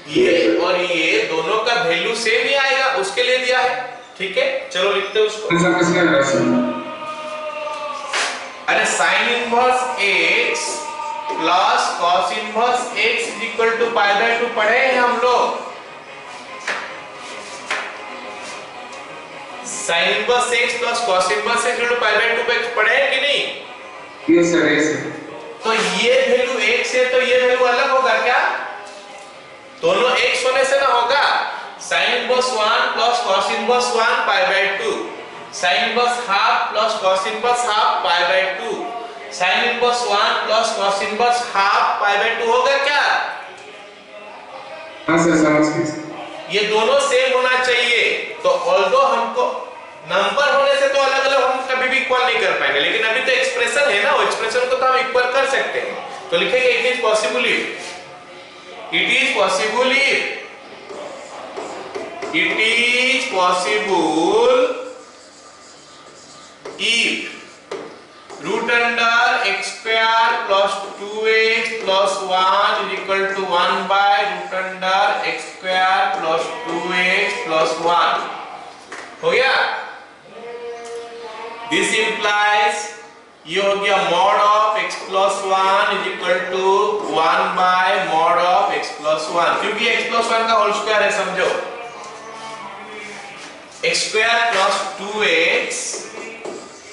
ये और ये दोनों का वैल्यू सेम ही आएगा, उसके लिए दिया है। ठीक है, चलो लिखते हैं उसको। अरे sine inverse x plus cos inverse x is equal to pi by 2 पढ़े हैं हम लोग। Sine inverse x plus cos inverse x equal to pi by 2 पे पढ़े हैं कि नहीं? Yes sir, yes sir. तो ये वैल्यू x है तो ये वैल्यू अलग होगा क्या? दोनों x होने से ना होगा। Sine inverse 1 plus cos inverse 1 pi by 2, sine inverse half plus cos inverse half pi by 2, sine inverse 1 plus cos inverse half pi by 2 होगा क्या? हां सर, समझ गए। ये दोनों सेम होना चाहिए। तो ऑल्दो हमको नंबर होने से तो अलग अलग हम कभी भी इक्वल नहीं कर पाएंगे, लेकिन अभी तो एक्सप्रेशन है ना, वो एक्सप्रेशन को तो हम इक्वल कर सकते हैं। तो लिखेंगे it is possible if, it is possible if root under x square plus 2x plus 1 is equal to 1 by root under x square plus 2x plus 1 हो गया। This implies ये हो गया mod of x plus 1 is equal to 1 by mod of x plus 1, क्योंकि x plus 1 का होल स्क्वायर है, समझो। x square plus 2x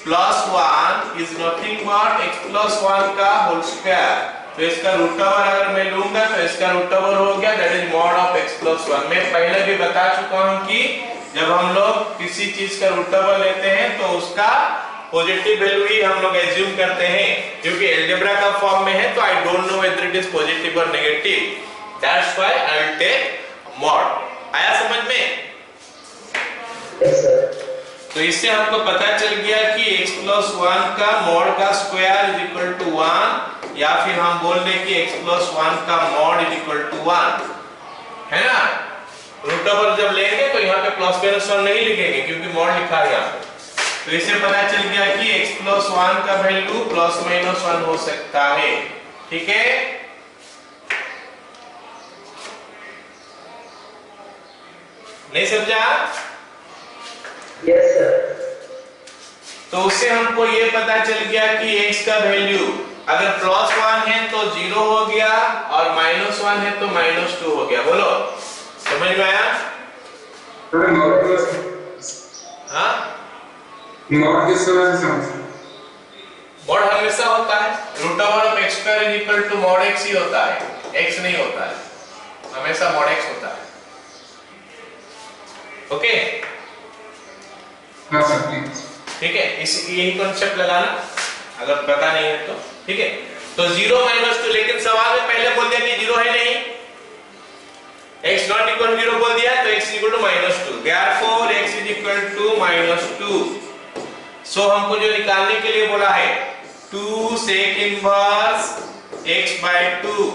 plus 1 is nothing but x plus 1 का होल स्क्वायर। तो इसका रूट ओवर अगर मैं लूंगा तो इसका रूट ओवर हो गया, that is mod of x plus 1। मैं पहले भी बता चुका हूं कि जब हम लोग किसी चीज का रूट ओवर लेते हैं तो उसका पॉजिटिव वैल्यू ही हम लोग एज्यूम करते हैं, क्योंकि अलजेब्रा का फॉर्म में है तो I don't know whether it is positive और negative, that's why I will take mod. आया समझ में? Yes, sir. तो इससे हमको पता चल गया कि x plus 1 का मॉड का स्क्वायर इज इक्वल टू 1, या फिर हम बोल दें कि x plus 1 का मॉड इज इक्वल टू 1, है ना। रूट ओवर जब लेंगे तो यहाँ पे प्लस माइनस 1 नहीं लिखेंगे क्योंकि मॉड लिखा है यहाँ पे। तो इससे पता चल गया कि x plus 1 का वैल्यू प्लस माइनस 1 हो सकता है। ठीक है, नहीं समझा? Yes, sir. तो उससे हमको ये पता चल गया कि x का वैल्यू अगर +1 है तो 0 हो गया और -1 है तो -2 हो गया। बोलो, समझ में आया? हाँ, मॉड किस तरह से समझ? मॉड हमेशा होता है √(x²) = mod x ही होता है, x नहीं होता है, हमेशा mod x होता है। ओके, हाँ सर प्लीज। ठीक है, यही कॉन्सेप्ट लगाना अगर पता नहीं है तो। ठीक है, तो 0 -2, लेकिन सवाल में पहले बोल दिया कि 0 है नहीं, x not equal to 0 बोल दिया तो x equal to -2, therefore x is equal to -2। सो हमको जो निकालने के लिए बोला है 2 sec inverse x/2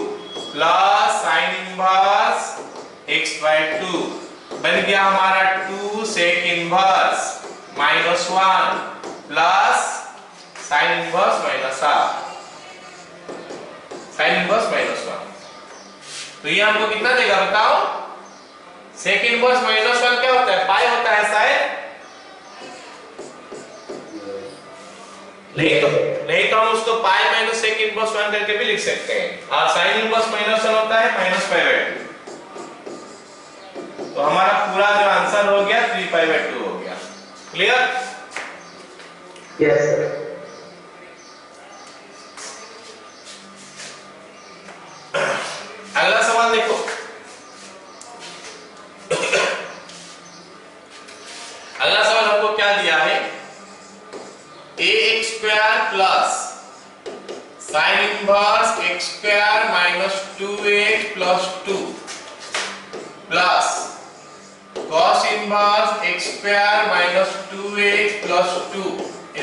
plus sin inverse x/2 बन गया हमारा 2 sec inverse -1 plus sin inverse -1 sin inverse -1। तो ये हमको कितना देगा बताओ? sec inverse -1 क्या होता है? पाई होता है शायद? नहीं तो हम उसको पाई माइनस sec inverse 1 करके भी लिख सकते हैं। और sin inverse -1 होता है -π/2। तो हमारा पूरा जो आंसर हो गया 3π/2 हो गया। क्लियर? Yes, sir. अगला सवाल देखो। अगला सवाल हमको क्या दिया है? ax² plus sin inverse x² - 2x + 2 plus cos inverse x² - 2x + 2 =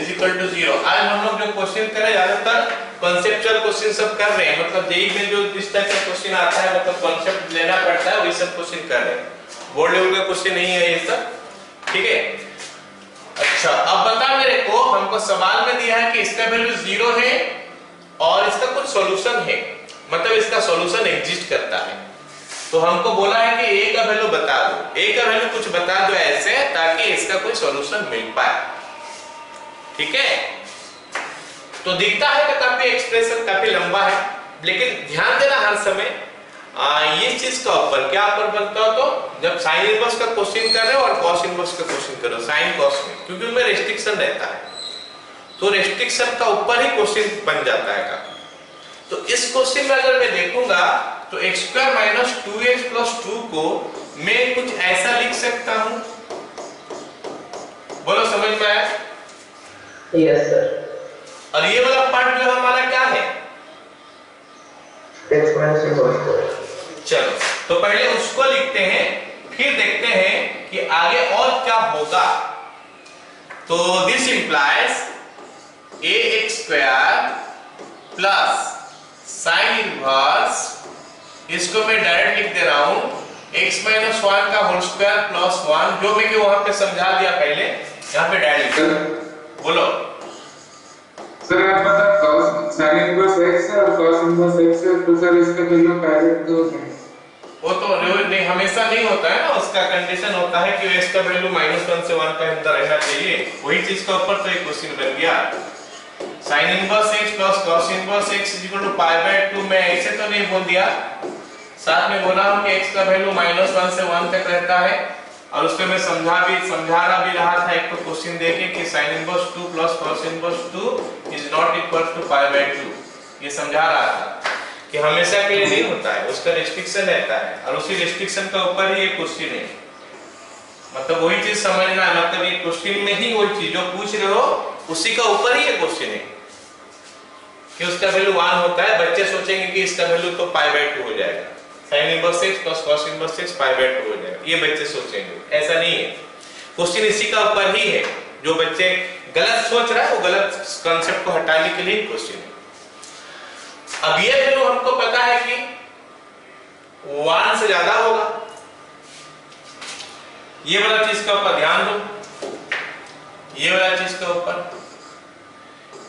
0। आज हम लोग जो क्वेश्चन कर रहे हैं ज्यादातर कॉन्सेप्चुअल क्वेश्चन सब कर रहे हैं, मतलब जेईई में जो इस टाइप का क्वेश्चन आता है मतलब कॉन्सेप्ट लेना पड़ता है, वही सब क्वेश्चन कर रहे हैं। बोर्ड लेवल का क्वेश्चन नहीं है ये सब। ठीक है, अच्छा अब बता मेरे को, हमको सवाल में दिया है कि इसका वैल्यू 0 है और इसका कुछ सॉल्यूशन है, मतलब इसका सॉल्यूशन एग्जिस्ट करता है। तो हमको बोला है कि a का वैल्यू बता दो, a का वैल्यू कुछ बता दो ऐसे ताकि इसका कोई सॉल्यूशन मिल पाए। ठीक है, तो दिखता है कि काफी एक्सप्रेशन काफी लंबा है, लेकिन ध्यान देना हर समय ये चीज का ऊपर क्या ऊपर बनता हो, तो जब साइन इनवर्स का क्वेश्चन कर रहे हो और कॉस इनवर्स का क्वेश्चन करो साइन कॉस में, क्योंकि उनमें रेस्ट्रिक्शन रहता है, तो रेस्ट्रिक्शन का ऊपर ही क्वेश्चन बन जाता है काफी। तो इस क्वेश्चन में अगर मैं देखूंगा तो x² - 2x + 2 को मैं कुछ ऐसा लिख सकता हूं। बोलो समझ में आया? Yes, sir. और ये वाला पार्ट जो हमारा क्या है? Exponential whole square. चलो तो पहले उसको लिखते हैं, फिर देखते हैं कि आगे और क्या होगा। तो this implies ax² plus sine inverse, इसको मैं डायरेक्ट लिख दे रहा हूं x - 1 का होल स्क्वायर प्लस 1, जो मैं वहां पे समझा दिया पहले, यहां पे डायरेक्ट लिख। बोलो सर आप बता cos sin इनवर्स x और cos इनवर्स x है, तो सर इसका वैल्यू पायलट तो होता है। वो तो नहीं हमेशा नहीं होता है ना, उसका कंडीशन होता है कि x का वैल्यू -1 से 1 के अंदर रहना चाहिए। वही चीज का ऊपर तो एक क्वेश्चन बन गया sin inverse x plus cos inverse x = π/2। मैं ऐसे तो नहीं बोल दिया, साथ में बोला हूं कि x का वैल्यू -1 से 1 तक रहता है, और उसको मैं समझाना भी रहा था एक तो क्वेश्चन देके कि sin इनवर्स 2 plus cos inverse 2 is not equal to π/2। ये समझा रहा था कि हमेशा के लिए नहीं होता है, उसका रेस्ट्रिक्शन रहता है, और उसी रेस्ट्रिक्शन का ऊपर ही ये क्वेश्चन है। मतलब वही चीज समझना है, मतलब ये क्वेश्चन में ही वही चीज जो पूछ रहे हो उसी का ऊपर ही ये क्वेश्चन है कि उसका वैल्यू 1 होता है। बच्चे सोचेंगे कि इसका वैल्यू तो π/2 हो जाएगा, sin inverse x plus cos inverse x π/2 हो जाएगा, ये बच्चे सोचेंगे। ऐसा नहीं है, क्वेश्चन इसी का ऊपर ही है। जो बच्चे गलत सोच रहा है वो गलत कांसेप्ट को हटाने के लिए क्वेश्चन है। अब ये वैल्यू हमको पता है कि 1 से ज्यादा होगा, ये वाला चीज का ऊपर ध्यान दो, ये वाला चीज का ऊपर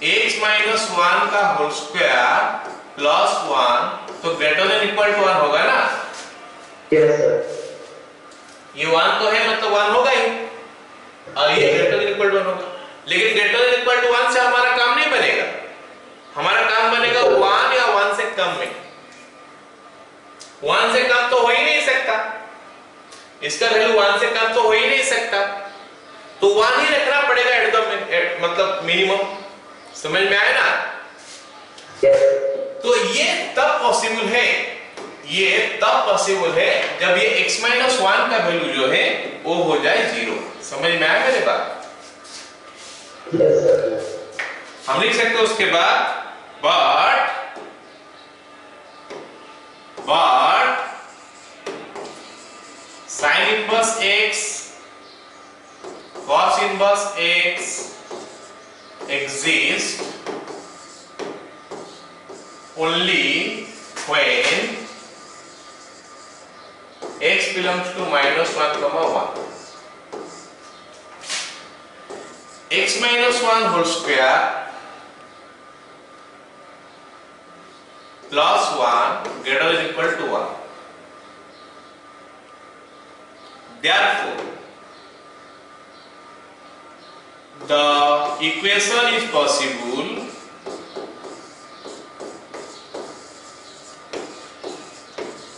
x - 1 का होल स्क्वायर प्लस 1 तो ग्रेटर देन इक्वल टू 1 होगा ना। Yes, sir. ये 1 तो है मतलब 1 होगा ही, और ये ग्रेटर देन इक्वल टू 1 होगा। लेकिन ग्रेटर देन इक्वल टू 1 से हमारा काम नहीं बनेगा, हमारा काम बनेगा 1 या 1 से कम में। 1 से कम तो हो ही नहीं सकता, इसका वैल्यू 1 से कम तो हो ही नहीं सकता, तो 1 ही रखना पड़ेगा एट द मतलब मिनिमम। समझ में आया ना? तो ये तब पॉसिबल है, ये तब पॉसिबल है जब ये x माइनस 1 का वैल्यू जो है वो हो जाए 0। समझ में आया मेरे बात? हम लिख सकते हैं उसके बाद but sin inverse x cos inverse x exists only when x belongs to minus 1 comma 1. x minus 1 whole square plus 1 greater than equal to 1. Therefore, the equation is possible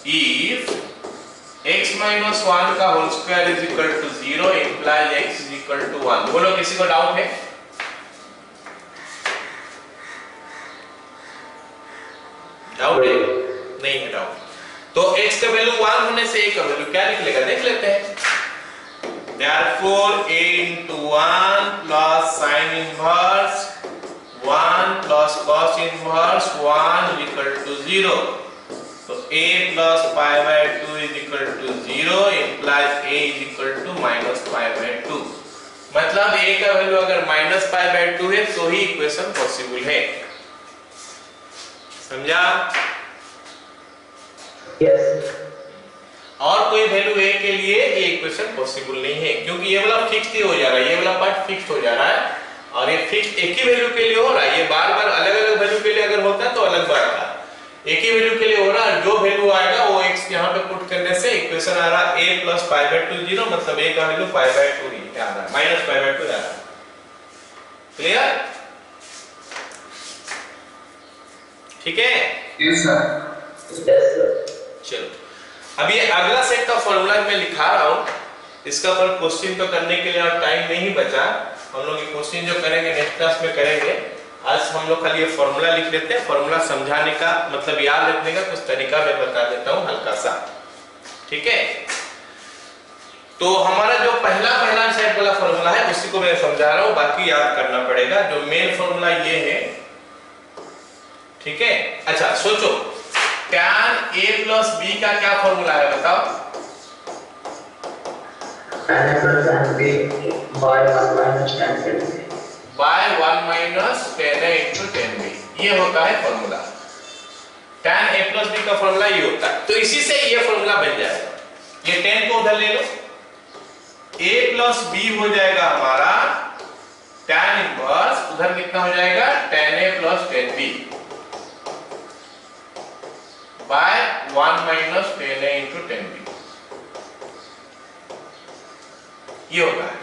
if x minus 1 का whole square is equal to 0 implies x is equal to 1. बोलो किसी को डाउट है? डाउट है? नहीं है डाउट। तो x का वैल्यू 1 होने से a का वैल्यू क्या निकलेगा देख लेते हैं। Therefore a into 1 plus sin inverse 1 plus cos inverse 1 is equal to 0. So a plus pi by 2 is equal to 0 implies a is equal to minus pi by 2. मतलब a का वैल्यू अगर minus pi by 2 है तो ही इक्वेशन पॉसिबल है। समझा? Yes. और कोई वैल्यू a के लिए ये इक्वेशन पॉसिबल नहीं है, क्योंकि ये वाला फिक्स्ड ही हो जा रहा है, ये वाला पार्ट फिक्स्ड हो जा रहा है, और ये फिक्स्ड एक ही वैल्यू के लिए हो रहा है। ये बार-बार अलग-अलग वैल्यू के लिए अगर होता है तो अलग बात था, एक ही वैल्यू के लिए हो रहा है। जो वैल्यू आएगा वो x यहां पे पुट करने से इक्वेशन आ रहा a plus pi by 2 0, मतलब a का वैल्यू pi by 2 ही आ रहा है, minus pi by 2 आ रहा है। क्लियर? ठीक है? Yes sir. Yes, sir. चलो अब ये अगला सेट का फॉर्मूला मैं लिखा रहा हूं, इसका पर क्वेश्चन तो करने के लिए और टाइम नहीं बचा। हम लोग ये क्वेश्चन जो करेंगे नेक्स्ट क्लास में करेंगे। आज हम लोग खाली ये फॉर्मूला लिख लेते हैं। फॉर्मूला समझाने का मतलब याद रखने का कुछ तरीका मैं बता देता हूं हल्का सा, ठीक है? तो हमारा जो पहला सेट वाला फॉर्मूला है उसी को मैं समझा रहा हूं, बाकी याद करना पड़ेगा। जो मेन फॉर्मूला ये है, ठीक है? अच्छा सोचो, tan a plus b का क्या फॉर्मूला है बताओ? Tan A plus tan B by 1 minus tan A. by 1 minus tan a into tan b, ये होता है formula. tan a plus b का फॉर्मूला ये होता है, तो इसी से ये फॉर्मूला बन जाएगा। ये tan को उधर ले लो, a plus b हो जाएगा हमारा tan इनवर्स, उधर कितना हो जाएगा tan a plus tan b by 1 minus tan a into tan b, ये होता है।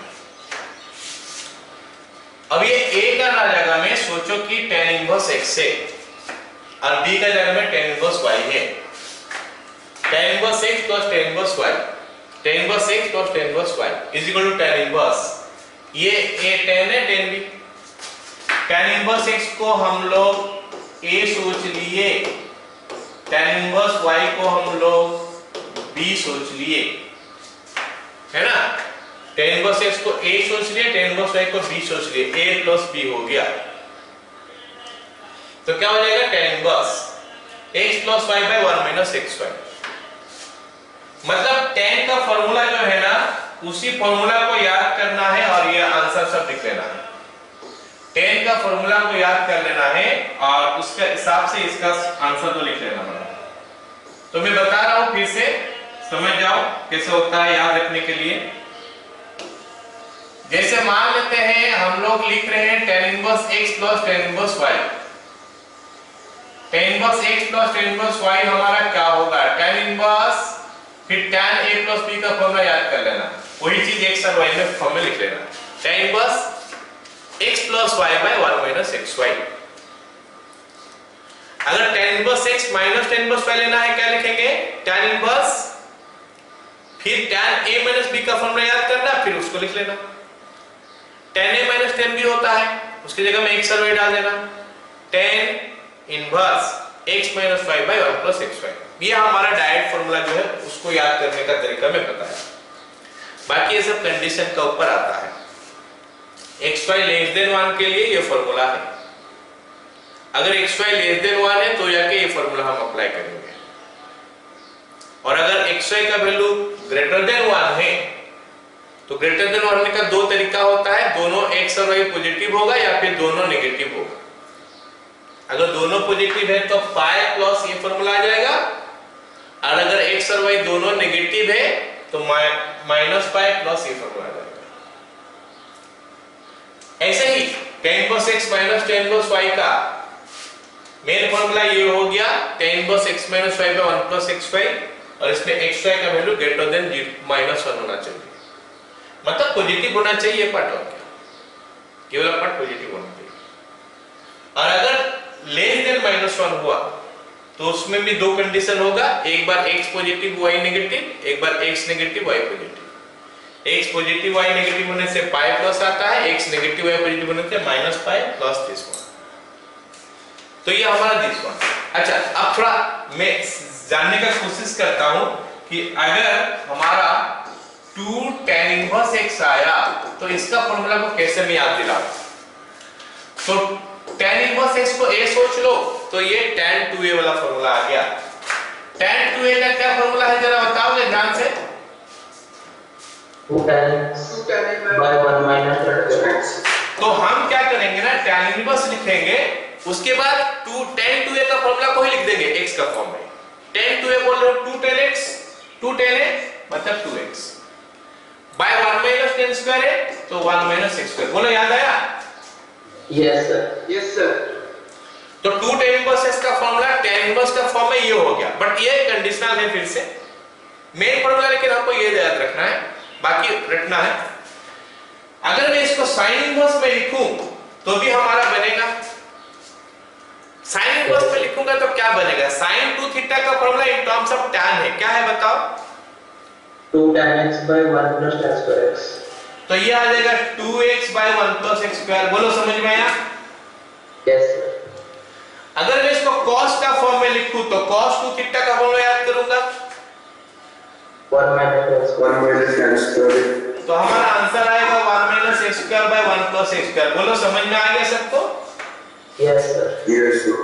अब ये a का जगह में सोचो कि tan इनवर्स x है और b का जगह में tan इनवर्स y है। tan inverse x plus tan inverse y, tan inverse x plus tan inverse y is equal to tan inverse, ये a tan है tan b। tan inverse x को हम लोग a सोच लिए, tan इनवर्स y को हम लोग b सोच लिए, है ना? tan इनवर्स x को a सोच लिए, tan इनवर्स y को b सोच लिए, a plus b हो गया। तो क्या हो जाएगा tan inverse x plus y by 1 minus xy। मतलब tan का फॉर्मूला जो है ना, उसी फॉर्मूला को याद करना है और ये आंसर सब लिख लेना है। tan का फॉर्मूला को याद कर लेना है और उसके हिसाब से इसका आंसर तो लिख लेना है। तो मैं बता रहा हूं, फिर से समझ जाओ कैसे होता है याद रखने के लिए। जैसे मान लेते हैं हम लोग लिख रहे हैं tan inverse x plus tan inverse y। tan inverse x plus tan inverse y हमारा क्या होगा? tan इनवर्स फिर tan a plus b का फॉर्मूला याद कर लेना, वही चीज x और y में फॉर्मूला लिख लेना, tan inverse x plus y by 1 minus xy। अगर tan inverse x minus tan inverse y लेना है, क्या लिखेंगे, tan इनवर्स फिर tan a minus b का फॉर्मूला याद करना, फिर उसको लिख लेना, tan a minus tan b होता है, उसकी जगह में x और y डाल देना, tan inverse x minus y by 1 plus xy। ये हमारा डायरेक्ट फॉर्मूला जो है उसको याद करने का तरीका मैं बताया। बाकी ये सब कंडीशन का ऊपर आता है। xy लेस देन 1 के लिए ये फॉर्मूला है, अगर xy लेस देन 1 है तो जाके ये फॉर्मूला हम अप्लाई करेंगे, और अगर xy का वैल्यू ग्रेटर देन 1 है तो ग्रेटर देन 1 होने का दो तरीका होता है, दोनों x और y पॉजिटिव होगा या फिर दोनों नेगेटिव होगा। अगर दोनों पॉजिटिव है तो पाई प्लस ये फॉर्मूला आ जाएगा, और अगर x और y दोनों नेगेटिव है तो माइनस पाई प्लस ये फॉर्मूला आ जाएगा। ऐसे ही tan inverse x minus tan inverse y का मेन फॉर्मूला ये हो गया, tan inverse x minus y by 1 plus xy, और इसमें xy का वैल्यू ग्रेटर देन -1 होना चाहिए, मतलब पॉजिटिव होना चाहिए ये पार्ट, और क्या केवल पार्ट पॉजिटिव होना चाहिए। और अगर लेस देन -1 हुआ तो उसमें भी दो कंडीशन होगा, एक बार x पॉजिटिव y नेगेटिव, एक बार x negative y positive. x positive y negative होने से पाई प्लस आता है, x नेगेटिव y पॉजिटिव होने से minus pi plus this one. तो ये हमारा दिस वन। अच्छा, अब थोड़ा मैं जानने का कोशिश करता हूं कि अगर हमारा 2 tan इनवर्स x आया तो इसका फॉर्मूला को कैसे मैं याद दिलाऊं। तो tan इनवर्स x को a सोच लो तो ये tan 2a वाला फॉर्मूला आ गया। tan 2a का क्या फॉर्मूला है जरा बताओगे ध्यान से। 2 tan x by 1 minus x। तो हम क्या करेंगे ना, tan इनवर्स लिखेंगे, उसके बाद 2 tan 2a का फॉर्मूला को ही लिख देंगे x का फॉर्म में। tan 2a बोल रहे हो 2 tan x, 2 tan a मतलब 2x by 1 minus tan square है तो 1 minus x स्क्वायर। बोलो याद आया? Yes sir। Yes sir। तो 2 tan इनवर्स x का फॉर्मूला tan इनवर्स का फॉर्म में ये हो गया, बट ये कंडीशनल है, फिर से मेन फॉर्मूला लेकिन हमको ये याद रखना है, बाकी रटना है। अगर मैं इसको sin इनवर्स में लिखूं तो भी हमारा बनेगा, sin इनवर्स में लिखूंगा तो क्या बनेगा, sin 2 थीटा का formula in terms of tan है, क्या है बताओ? 2 tan x by 1 plus tan square x। तो ये आ जाएगा 2x by 1 plus x square. बोलो समझ में आया? Yes sir। अगर मैं इसको cos का फॉर्म में लिखूं तो cos 2 थीटा का फॉर्मूला याद करूंगा, 1 minus tan square। तो हमारा आंसर आएगा 1 minus x square by 1 plus x square. बोलो समझ में आ गया सबको? Yes sir। Yes sir।